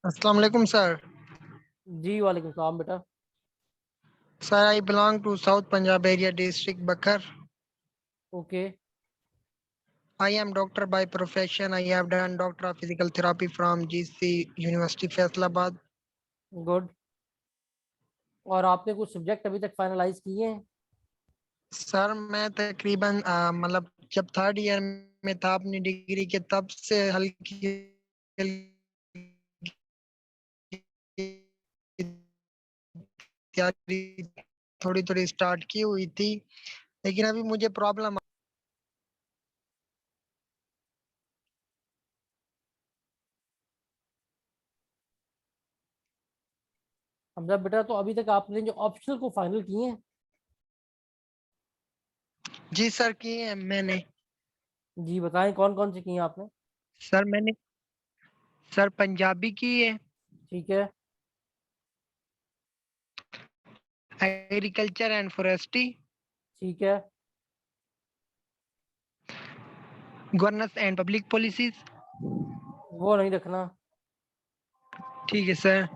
अस्सलाम वालेकुम सर. जी वालेकुम सलाम बेटा। Sir, I belong to South Punjab area district Bakar. Okay I am doctor by profession. I have done Doctor of Physical Therapy from GC University Faisalabad. Good. और आपने कुछ सब्जेक्ट अभी तक फाइनलाइज किए हैं? सर मैं तकरीबन मतलब जब थर्ड ईयर में था अपनी डिग्री के तब से हल्की तैयारी थोड़ी थोड़ी स्टार्ट की हुई थी, लेकिन अभी मुझे प्रॉब्लम। हमजा बेटा तो अभी तक आपने जो ऑप्शनल को फाइनल किए हैं? जी सर किए हैं मैंने। जी बताएं कौन कौन से किए हैं आपने? सर मैंने सर पंजाबी की है, ठीक है एग्रीकल्चर एंड फॉरेस्ट्री, ठीक है गवर्नेंस एंड पब्लिक पॉलिसीज। वो नहीं रखना। ठीक है सर।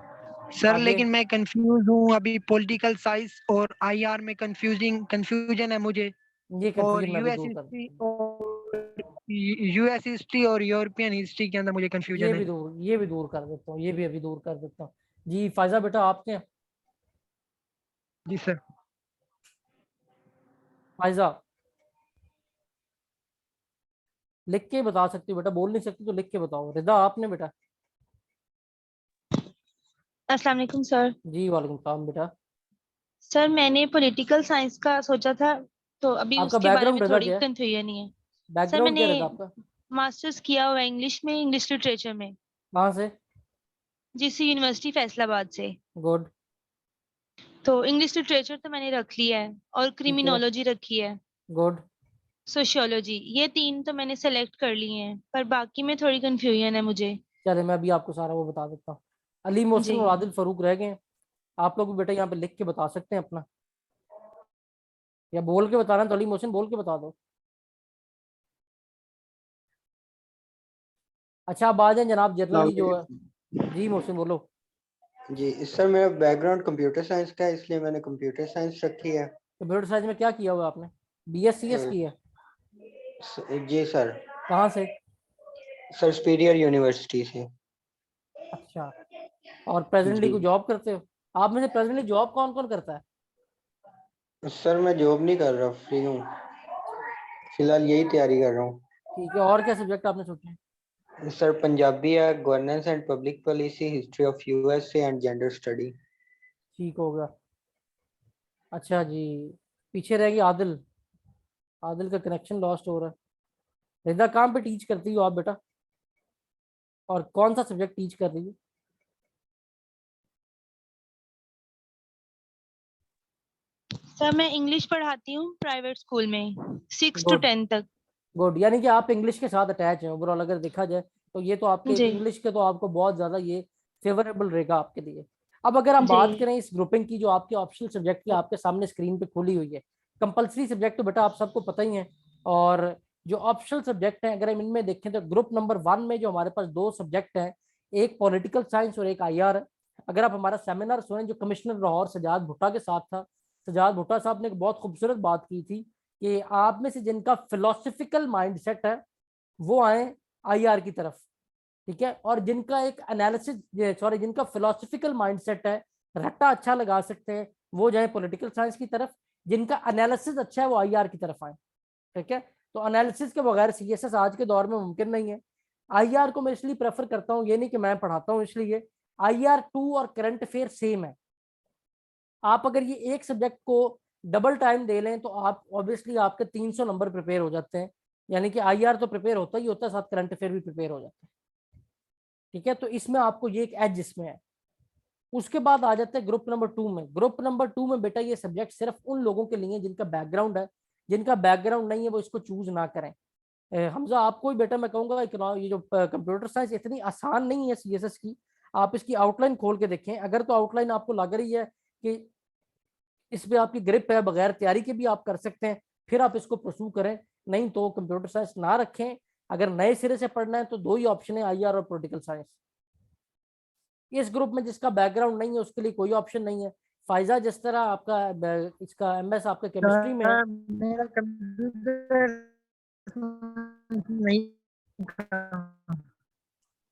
सर आगे? लेकिन मैं कंफ्यूज हूँ अभी, पॉलिटिकल साइंस और आईआर में कंफ्यूजन है मुझे, ये और कंफ्यूजन मैं भी दूर कर देता हूँ। यूएस हिस्ट्री और यूरोपियन हिस्ट्री के अंदर मुझे कंफ्यूजन है। ये भी दूर कर देता हूँ, ये भी अभी दूर कर देता हूँ। जी फायजा बेटा आपके? जी सर। फायजा लिख के बता सकती हो बेटा, बोल नहीं सकती तो लिख के बताओ। रिदा आपने बेटा? अस्सलाम वालेकुम सर। जी वालेकुम सलाम बेटा। सर मैंने पॉलिटिकल साइंस का सोचा था, तो अभी आपका उसके बारे में बैकग्राउंड रिदा थोड़ी क्या है? कंफ्यूजन है। सर बैकग्राउंड मैंने क्या रिदा आपका? मास्टर्स किया हुआ है इंग्लिश में, इंग्लिश लिटरेचर में, कहाँ से? जीसी यूनिवर्सिटी फैसलाबाद से। गुड। तो इंग्लिश लिटरेचर तो मैंने रख लिया है और ठीक है क्रिमिनोलॉजी रखी है, गुड। सोशियोलॉजी, ये तीन तो मैंने सेलेक्ट कर लिए हैं, पर बाकी में थोड़ी कंफ्यूजन है मुझे। चले मैं अभी आपको सारा वो बता देता हूँ। अली मोहसिन जी और आदिल फरूक रह गए हैं। आप लोग भी बेटा यहाँ पे लिख के बता सकते हैं अपना, या बोल के बताना तो अली मोहसिन बोल के बता दो। अच्छा आप आ जाए जनाब, जनरली जो है। जी मोहसिन बोलो। जी सर, मेरा बैकग्राउंड कंप्यूटर साइंस का है, इसलिए मैंने कंप्यूटर साइंस रखी है। कंप्यूटर साइंस में क्या किया हुआ आपने? BSc की है? जी सर। कहाँ से? सर सुपीरियर यूनिवर्सिटी से। अच्छा। और प्रेजेंटली जी कोई जॉब करते हो? आप में से प्रेजेंटली जॉब कौन कौन करता है? सर, मैं जॉब नहीं कर रहा, फ्री हूँ, फिलहाल यही तैयारी कर रहा हूँ। ठीक है, और क्या सब्जेक्ट आपने सोचे हैं? सर पंजाबी है, governance and public policy, history of USA and gender study. ठीक हो गया। अच्छा जी, पीछे रहेगी आदिल। आदिल का कनेक्शन लॉस्ट हो रहा है। रिदा कहाँ पे टीच करती हो आप बेटा, और कौन सा सब्जेक्ट टीच कर रही है? सर मैं इंग्लिश पढ़ाती हूँ प्राइवेट स्कूल में, 6 to गुड 10 तक। गुड, यानी कि आप इंग्लिश के साथ अटैच हैं ओवरऑल अगर देखा जाए तो। ये तो आपके जी इंग्लिश के तो आपको बहुत ज़्यादा ये फेवरेबल रहेगा आपके लिए। अब अगर हम जी बात करें इस ग्रुपिंग की, जो आपके ऑप्शनल सब्जेक्ट की आपके सामने स्क्रीन पे खुली हुई है। कंपलसरी सब्जेक्ट तो बेटा आप सबको पता ही है। और जो ऑप्शनल सब्जेक्ट हैं अगर हम इनमें देखें तो ग्रुप नंबर 1 में जो हमारे पास दो सब्जेक्ट हैं, एक पॉलिटिकल साइंस और एक IR है। अगर आप हमारा सेमिनार सुने जो कमिश्नर लाहौर सजाद भुट्टा के साथ था, सजाद भुट्टा साहब ने एक बहुत खूबसूरत बात की थी कि आप में से जिनका फिलोसफिकल माइंडसेट है वो आए आईआर की तरफ, ठीक है। और जिनका एक एनालिसिस सॉरी जिनका फिलोसफिकल माइंडसेट है, रट्टा अच्छा लगा सकते हैं, वो जाए पॉलिटिकल साइंस की तरफ। जिनका एनालिसिस अच्छा है वो आईआर की तरफ आए, ठीक है। तो एनालिसिस के बगैर सीएसएस आज के दौर में मुमकिन नहीं है। आईआर को मैं इसलिए प्रेफर करता हूँ, ये नहीं कि मैं पढ़ाता हूँ इसलिए, आईआर 2 और करंट अफेयर सेम है। आप अगर ये एक सब्जेक्ट को डबल टाइम दे लें तो आप ऑब्वियसली आपके 300 नंबर प्रिपेयर हो जाते हैं, यानी कि आईआर तो प्रिपेयर होता ही होता है, साथ करंट अफेयर भी प्रिपेयर हो जाता है, ठीक है। तो इसमें आपको ये एक एज इसमें है। उसके बाद आ जाते हैं ग्रुप नंबर 2 में। ग्रुप नंबर 2 में बेटा ये सब्जेक्ट सिर्फ उन लोगों के लिए जिनका बैकग्राउंड है, जिनका बैकग्राउंड नहीं है वो इसको चूज ना करें। हमजा आपको ही बेटा मैं कहूंगा ये जो कंप्यूटर साइंस इतनी आसान नहीं है सीएसएस की। आप इसकी आउटलाइन खोल के देखें, अगर तो आउटलाइन आपको लग रही है कि इस पे आपकी ग्रिप है, बगैर तैयारी के भी आप कर सकते हैं, फिर आप इसको परस्यू करें, नहीं तो कंप्यूटर साइंस ना रखें। अगर नए सिरे से पढ़ना है तो दो ही ऑप्शन है, आईआर और पॉलिटिकल साइंस। इस ग्रुप में जिसका बैकग्राउंड नहीं है उसके लिए कोई ऑप्शन नहीं है। फायजा जिस तरह आपका इसका एमएस आपका केमिस्ट्री में है, मेरा कंप्यूटर नहीं था।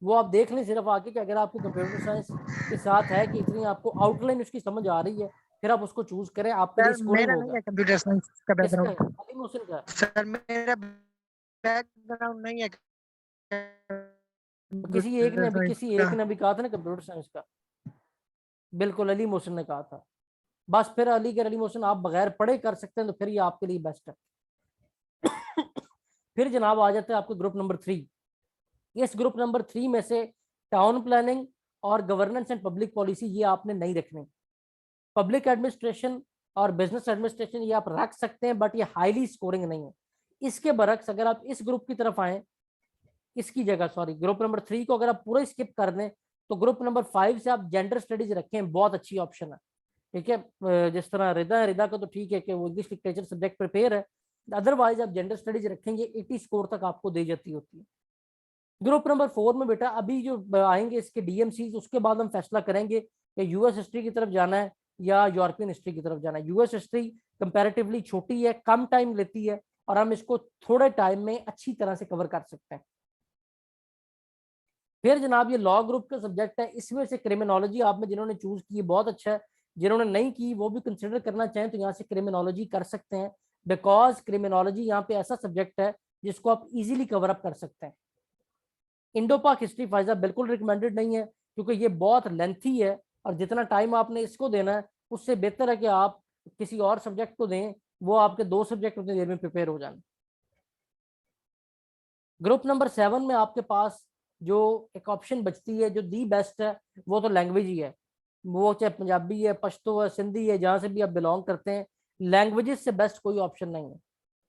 वो आप देख लें सिर्फ आके कि अगर आपको कंप्यूटर साइंस के साथ है कि इतनी आपको आउटलाइन उसकी समझ आ रही है, फिर आप उसको चूज करें, आपके लिए सर स्कोरिंग मेरा नहीं होगा। है कंप्यूटर साइंस का किसका है? बैकग्राउंड। अली मोहसिन का है? सर मेरा बैकग्राउंड नहीं है तो कंप्यूटर साइंस किसी का। एक ने भी कहा था ना कंप्यूटर साइंस का, बिल्कुल अली मोहसिन ने कहा था। बस फिर अली मोहसिन आप बगैर पढ़े कर सकते हैं, तो फिर ये आपके लिए बेस्ट है। फिर जनाब आ जाते हैं आपके ग्रुप नंबर 3। इस ग्रुप नंबर 3 में से टाउन प्लानिंग और गवर्नेंस एंड पब्लिक पॉलिसी ये आपने नहीं रखनी। पब्लिक एडमिनिस्ट्रेशन और बिजनेस एडमिनिस्ट्रेशन ये आप रख सकते हैं, बट ये हाईली स्कोरिंग नहीं है। इसके बरक्स अगर आप इस ग्रुप की तरफ आए, इसकी जगह सॉरी ग्रुप नंबर 3 को अगर आप पूरा स्किप कर दें, तो ग्रुप नंबर 5 से आप जेंडर स्टडीज रखें, बहुत अच्छी ऑप्शन है, ठीक है। जिस तरह रिदा है, रिदा का तो ठीक है कि वो इंग्लिश लिटरेचर सब्जेक्ट प्रिपेयर है, अदरवाइज आप जेंडर स्टडीज रखेंगे 80 स्कोर तक आपको दे जाती होती है। ग्रुप नंबर 4 में बेटा अभी जो आएंगे इसके डीएमसी, उसके बाद हम फैसला करेंगे कि यूएस हिस्ट्री की तरफ जाना है या यूरोपियन हिस्ट्री की तरफ जाना है। यूएस हिस्ट्री कंपैरेटिवली छोटी है, कम टाइम लेती है, और हम इसको थोड़े टाइम में अच्छी तरह से कवर कर सकते हैं। फिर जनाब ये लॉ ग्रुप का सब्जेक्ट है, इसमें से क्रिमिनोलॉजी आप में जिन्होंने चूज की बहुत अच्छा है, जिन्होंने नहीं की वो भी कंसिडर करना चाहें तो यहाँ से क्रिमिनोलॉजी कर सकते हैं, बिकॉज क्रिमिनोलॉजी यहाँ पे ऐसा सब्जेक्ट है जिसको आप इजीली कवर अप कर सकते हैं। इंडो पाक हिस्ट्री फायजा बिल्कुल रिकमेंडेड नहीं है, क्योंकि ये बहुत लेंथी है, और जितना टाइम आपने इसको देना है उससे बेहतर है कि आप किसी और सब्जेक्ट को दें, वो आपके 2 सब्जेक्ट उतनी देर में प्रिपेयर हो जाए। ग्रुप नंबर 7 में आपके पास जो एक ऑप्शन बचती है जो दी बेस्ट है, वो तो लैंग्वेज ही है। वो चाहे पंजाबी है, पश्तो है, सिंधी है, जहाँ से भी आप बिलोंग करते हैं, लैंग्वेजेस से बेस्ट कोई ऑप्शन नहीं है,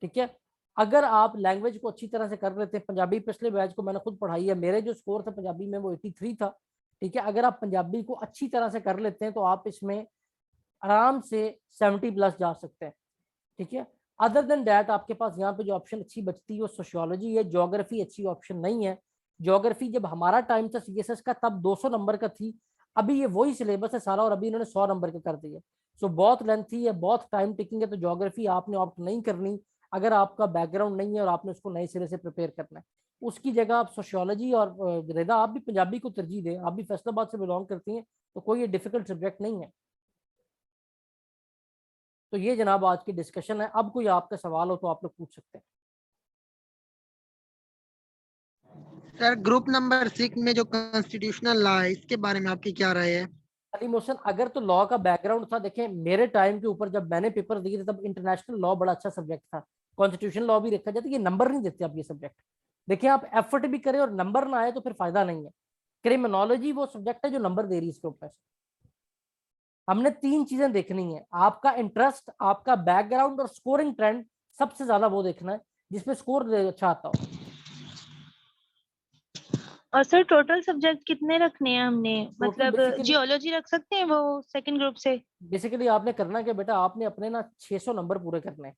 ठीक है। अगर आप लैंग्वेज को अच्छी तरह से कर लेते हैं, पंजाबी पिछले बैच को मैंने खुद पढ़ाई है, मेरे जो स्कोर था पंजाबी में वो 83 था, ठीक है। अगर आप पंजाबी को अच्छी तरह से कर लेते हैं तो आप इसमें आराम से 70+ जा सकते हैं, ठीक है। अदर देन डैट आपके पास यहाँ पे जो ऑप्शन अच्छी बचती है वो सोशियोलॉजी है, ज्योग्राफी अच्छी ऑप्शन नहीं है। ज्योग्राफी जब हमारा टाइम था सीएसएस का तब 200 नंबर का थी, अभी ये वही सिलेबस है सारा, और अभी इन्होंने 100 नंबर का कर दिया। सो बहुत लेंथी है, बहुत टाइम टेकिंग है, तो ज्योग्राफी आपने ऑप्ट नहीं करनी अगर आपका बैकग्राउंड नहीं है और आपने उसको नए सिरे से प्रिपेयर करना है। उसकी जगह आप सोशियोलॉजी और रिदा आप भी पंजाबी को तरजीह दें, आप भी फैसलाबाद से बिलोंग करती हैं, तो कोई ये डिफिकल्ट सब्जेक्ट नहीं है। तो ये जनाब आज की डिस्कशन है। अब कोई आपका सवाल हो तो आप लोग पूछ सकते हैं। सर ग्रुप नंबर 6 में जो कॉन्स्टिट्यूशनल लॉ है इसके बारे में आपकी क्या राय है? अली मोहसिन अगर तो लॉ का बैकग्राउंड था, देखें मेरे टाइम के ऊपर जब मैंने पेपर दिए थे तब इंटरनेशनल लॉ बड़ा अच्छा सब्जेक्ट था, कॉन्स्टिट्यूशन लॉ भी रखा जाता, ये नंबर नहीं देते आप ये सब्जेक्ट। देखिए आप एफर्ट भी करें और नंबर ना आए तो फिर फायदा नहीं है। क्रिमिनोलॉजी वो सब्जेक्ट है जो नंबर दे रही है इसके ऊपर। हमने 3 चीजें देखनी है, आपका इंटरेस्ट, आपका बैकग्राउंड और स्कोरिंग ट्रेंड, सबसे ज्यादा वो देखना है जिसमें स्कोर अच्छा आता हो। और सर टोटल सब्जेक्ट कितने रखने हैं हमने, मतलब basically- जियोलॉजी रख सकते हैं वो सेकंड ग्रुप से? बेसिकली आपने करना क्या बेटा, आपने अपने ना 600 नंबर पूरे करने हैं,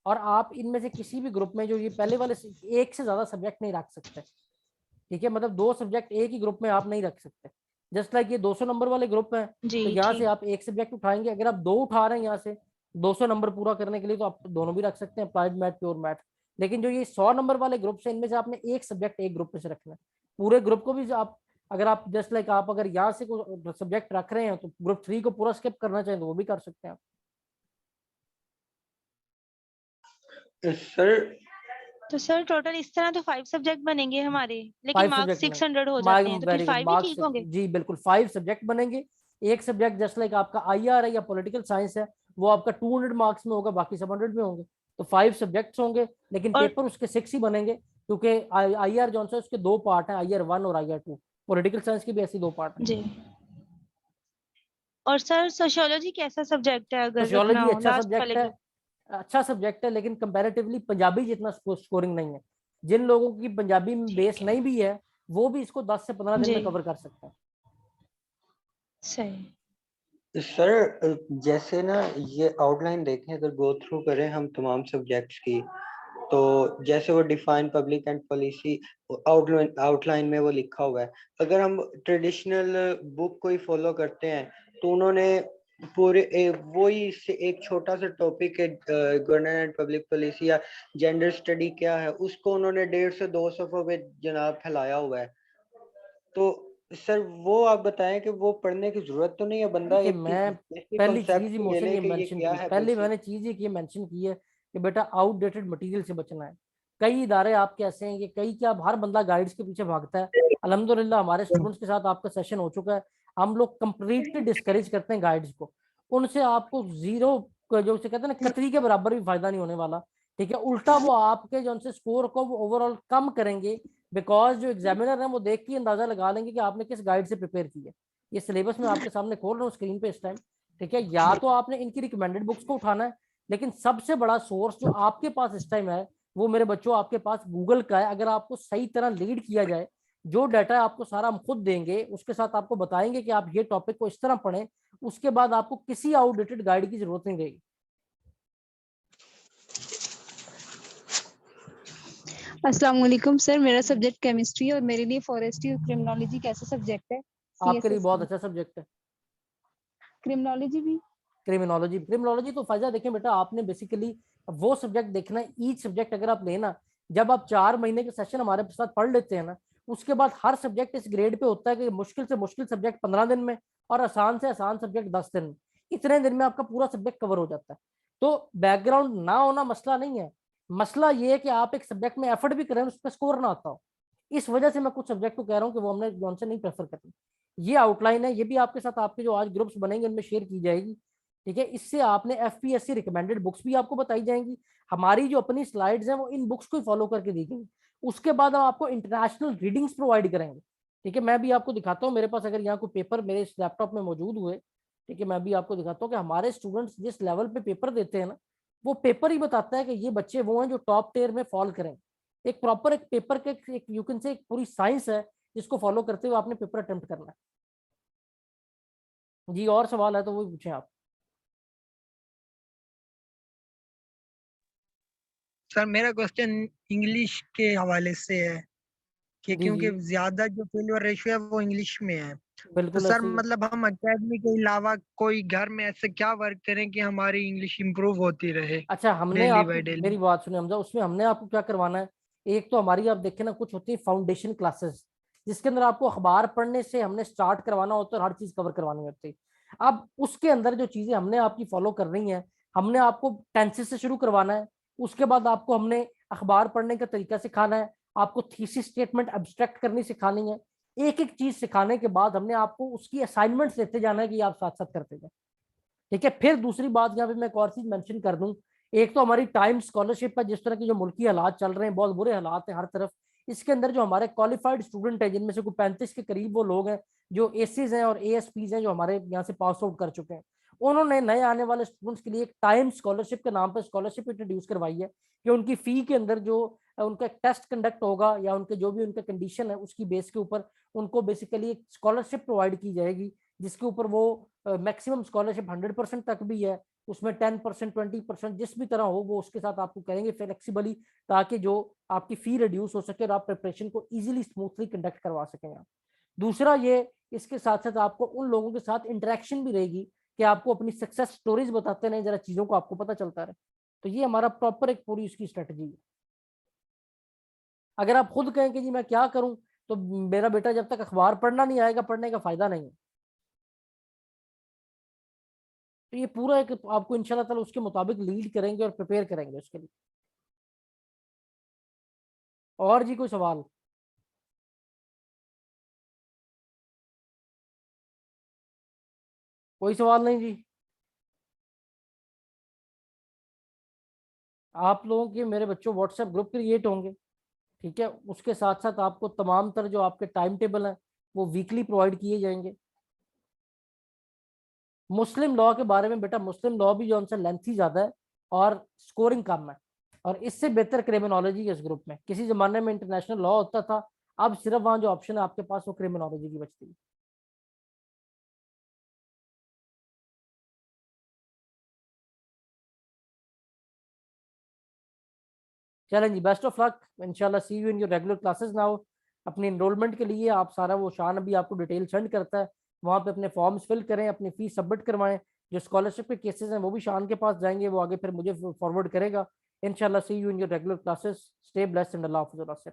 और आप इनमें से किसी भी ग्रुप में जो ये पहले वाले एक से ज्यादा सब्जेक्ट नहीं रख सकते, ठीक है। मतलब 2 सब्जेक्ट एक ही ग्रुप में आप नहीं रख सकते। जस्ट लाइक ये 200 नंबर वाले ग्रुप है, जी तो यहाँ से ठीक। आप एक सब्जेक्ट उठाएंगे, अगर आप 2 उठा रहे हैं यहाँ से 200 नंबर पूरा करने के लिए, तो आप दोनों भी रख सकते हैं, अप्लाइड मैथ, प्योर मैथ। लेकिन जो ये 100 नंबर वाले ग्रुप है, इनमें से आपने एक सब्जेक्ट एक ग्रुप में से रखना है। पूरे ग्रुप को भी आप अगर आप जस्ट लाइक आप अगर यहाँ से कोई सब्जेक्ट रख रहे हैं तो ग्रुप 3 को पूरा स्किप करना चाहें तो वो भी कर सकते हैं आप। सर तो सर टोटल इस तरह तो 5 सब्जेक्ट बनेंगे हमारे, लेकिन 5 मार्क्स सब्जेक्ट 600 हो जाते हैं, तो फिर वेरी गुड 5 ही मार्क्स, ठीक होंगे। जी बिल्कुल 5 सब्जेक्ट बनेंगे। एक सब्जेक्ट जस्ट लाइक आपका IR है या पॉलिटिकल साइंस है, वो आपका 200 मार्क्स में होगा, बाकी सब 100 में होंगे। तो 5 सब्जेक्ट्स होंगे, लेकिन और पेपर उसके 6 ही बनेंगे, क्योंकि IR जो है उसके 2 पार्ट हैं, IR 1 और IR 2। पॉलिटिकल साइंस की भी ऐसी 2 पार्ट है। जी, और सर सोशियोलॉजी कैसा सब्जेक्ट है अगर रखना सोशियोलॉजी हो अच्छा लास्ट सब्जेक्ट वाले है, ग्रुप? अच्छा सब्जेक्ट है, लेकिन कंपैरेटिवली पंजाबी जितना स्कोरिंग नहीं है। जिन लोगों की पंजाबी में बेस नहीं भी है, वो भी इसको 10 से 15 दिन जी में कवर कर सकते हैं। सही। सर जैसे ना ये आउटलाइन देखें, अगर गो थ्रू करें हम तमाम सब्जेक्ट्स की, तो जैसे वो define public and policy outline में वो लिखा हुआ है। अगर हम ट्रेडिशनल बुक को ही फॉलो करते हैं तो उन्होंने पूरे वही से एक छोटा सा टॉपिक है, गवर्नेंस एंड पब्लिक पॉलिसी या जेंडर स्टडी क्या है, उसको उन्होंने 150 से 200 सफ़ों पे जनाब फैलाया हुआ है। तो सर वो आप बताएं कि वो पढ़ने की जरूरत तो नहीं है, बंदा देखिए, एक मैं बेसिक पहली कॉन्सेप्ट चीज ही तो ले मोशन ले ये कि ये मेंशन क्या की, है पहली बेसिक। मैंने चीज ये मेंशन की है कि बेटा आउटडेटेड मटेरियल से बचना है। कई इदारे आपके ऐसे हैं कि कई क्या हर बंदा गाइड्स के पीछे भागता है। अल्हम्दुलिल्लाह हमारे स्टूडेंट्स के साथ आपका सेशन हो चुका है, हम लोग कंप्लीटली डिस्करेज करते हैं गाइड्स को। उनसे आपको जीरो, जो से कहते हैं ना, कतरी के बराबर भी फायदा नहीं होने वाला। ठीक है, उल्टा वो आपके जो उनसे स्कोर को वो ओवरऑल कम करेंगे, बिकॉज जो एग्जामिनर है वो देख के अंदाजा लगा लेंगे कि आपने किस गाइड से प्रिपेयर की है। ये सिलेबस में आपके सामने खोल रहा हूँ स्क्रीन पे इस टाइम। ठीक है, या तो आपने इनकी रिकमेंडेड बुक्स को उठाना है, लेकिन सबसे बड़ा सोर्स जो आपके पास इस टाइम है वो मेरे बच्चों आपके पास गूगल का है। अगर आपको सही तरह लीड किया जाए, जो डाटा आपको सारा हम खुद देंगे, उसके साथ आपको बताएंगे कि आप ये टॉपिक को इस तरह पढ़ें, उसके बाद आपको किसी आउटडेटेड गाइड की जरूरत नहीं रहेगी। अस्सलाम वालेकुम सर, मेरा सब्जेक्ट केमिस्ट्री है और मेरे लिए फॉरेस्ट्री और क्रिमिनोलॉजी कैसा सब्जेक्ट है? आपके लिए CSS बहुत में अच्छा सब्जेक्ट है क्रिमिनोलॉजी भी। क्रिमिनोलॉजी। क्रिमिनोलॉजी तो फायदा देखें बेटा, आपने बेसिकली वो सब्जेक्ट देखना है। ईच सब्जेक्ट अगर आप लेना, जब आप 4 महीने के सेशन हमारे साथ पढ़ लेते हैं ना, उसके बाद हर सब्जेक्ट इस ग्रेड पे होता है कि मुश्किल से मुश्किल सब्जेक्ट 15 दिन में और आसान से आसान सब्जेक्ट 10 दिन में। इतने दिन में आपका पूरा सब्जेक्ट कवर हो जाता है। तो बैकग्राउंड ना होना मसला नहीं है, मसला ये है कि आप एक सब्जेक्ट में एफर्ट भी करें, उस पर स्कोर ना आता हो। इस वजह से मैं कुछ सब्जेक्ट को कह रहा हूँ कि वो हमने जौन से नहीं प्रेफर करते। ये आउटलाइन है, ये भी आपके साथ आपके जो आज ग्रुप्स बनेंगे उनमें शेयर की जाएगी। ठीक है, इससे आपने FPSC रिकमेंडेड बुक्स भी आपको बताई जाएंगी। हमारी जो अपनी स्लाइड्स हैं वो इन बुक्स को फॉलो करके दी गई। उसके बाद हम आपको इंटरनेशनल रीडिंग्स प्रोवाइड करेंगे। ठीक है, मैं भी आपको दिखाता हूँ, मेरे पास अगर यहाँ कोई पेपर मेरे इस लैपटॉप में मौजूद हुए, ठीक है, मैं भी आपको दिखाता हूँ कि हमारे स्टूडेंट्स जिस लेवल पे पेपर देते हैं ना, वो पेपर ही बताता है कि ये बच्चे वो हैं जो टॉप टियर में फॉल करें। एक प्रॉपर एक पेपर के एक यू कैन से एक पूरी साइंस है जिसको फॉलो करते हुए आपने पेपर अटेम्प्ट करना है। जी, और सवाल है तो वो पूछें आप। सर मेरा क्वेश्चन इंग्लिश के हवाले से है कि जी जी, क्योंकि ज्यादा जो फेलियर रेशियो है वो इंग्लिश में है। तो बिल्कुल सर ऐसे ही है। मतलब हम अकेडमी के अलावा कोई घर में ऐसे क्या वर्क करें कि हमारी इंग्लिश इंप्रूव होती रहे अच्छा, हमने डेली आपको, बाय डेली? मेरी बात सुने हमजा, उसमें हमने आपको क्या करवाना है। एक तो हमारी आप देखें ना, कुछ होती है फाउंडेशन क्लासेस, जिसके अंदर आपको अखबार पढ़ने से हमने स्टार्ट करवाना होता है और हर चीज कवर करवानी होती है। अब उसके अंदर जो चीजें हमने आपकी फॉलो करनी है, हमने आपको टेंसेस से शुरू करवाना है। उसके बाद आपको हमने अखबार पढ़ने का तरीका सिखाना है, आपको थीसिस स्टेटमेंट एब्स्ट्रैक्ट करनी सिखानी है। एक एक चीज सिखाने के बाद हमने आपको उसकी असाइनमेंट्स लेते जाना है कि आप साथ साथ करते जाए। ठीक है, फिर दूसरी बात यहाँ पे मैं एक और चीज मेंशन कर दूं। एक तो हमारी टाइम स्कॉलरशिप का, जिस तरह की जो मुल्की हालात चल रहे हैं, बहुत बुरे हालात हैं हर तरफ। इसके अंदर जो हमारे क्वालिफाइड स्टूडेंट है, जिनमें से कोई 35 के करीब वो लोग हैं जो एसीज हैं और ASPs हैं, जो हमारे यहाँ से पास आउट कर चुके हैं, उन्होंने नए आने वाले स्टूडेंट्स के लिए एक टाइम स्कॉलरशिप के नाम पर स्कॉलरशिप इंट्रोड्यूस करवाई है कि उनकी फी के अंदर जो उनका एक टेस्ट कंडक्ट होगा या उनके जो भी उनका कंडीशन है उसकी बेस के ऊपर उनको बेसिकली एक स्कॉलरशिप प्रोवाइड की जाएगी, जिसके ऊपर वो मैक्सिमम स्कॉलरशिप 100% तक भी है, उसमें 10% 20% जिस भी तरह हो वो उसके साथ आपको करेंगे फ्लेक्सिबली, ताकि जो आपकी फी रिड्यूस हो सके और आप प्रिपरेशन को इजीली स्मूथली कंडक्ट करवा सकें आप। दूसरा ये, इसके साथ साथ आपको उन लोगों के साथ इंटरेक्शन भी रहेगी कि आपको अपनी सक्सेस स्टोरीज बताते रहे, जरा चीजों को आपको पता चलता रहे। तो ये हमारा प्रॉपर एक पूरी उसकी स्ट्रेटजी है। अगर आप खुद कहें कि जी मैं क्या करूं, तो मेरा बेटा जब तक अखबार पढ़ना नहीं आएगा, पढ़ने का फायदा नहीं है। तो ये पूरा एक आपको इंशाल्लाह ताला उसके मुताबिक लीड करेंगे और प्रिपेयर करेंगे उसके लिए। और जी कोई सवाल? कोई सवाल नहीं जी? आप लोगों के, मेरे बच्चों, व्हाट्सएप ग्रुप क्रिएट होंगे, ठीक है। उसके साथ साथ आपको तमाम तरह जो आपके टाइम टेबल हैं वो वीकली प्रोवाइड किए जाएंगे। मुस्लिम लॉ के बारे में बेटा, मुस्लिम लॉ भी जो हमसे लेंथी ज्यादा है और स्कोरिंग कम है, और इससे बेहतर क्रिमिनोलॉजी है इस ग्रुप में। किसी जमाने में इंटरनेशनल लॉ होता था, अब सिर्फ वहां जो ऑप्शन है आपके पास वो क्रिमिनोलॉजी की बचती है। चलें जी, बेस्ट ऑफ लक, इंशाल्लाह see you in your regular classes now. अपनी इनरोलमेंट के लिए आप सारा, वो शान अभी आपको डिटेल सेंड करता है, वहाँ पे अपने फॉर्म्स फिल करें, अपनी फीस सबमिट करवाएं। जो स्कॉलरशिप के केसेस हैं वो भी शान के पास जाएंगे, वो आगे फिर मुझे फॉरवर्ड करेगा। इंशाल्लाह see you in your regular classes. Stay blessed and अल्लाह हाफिज़।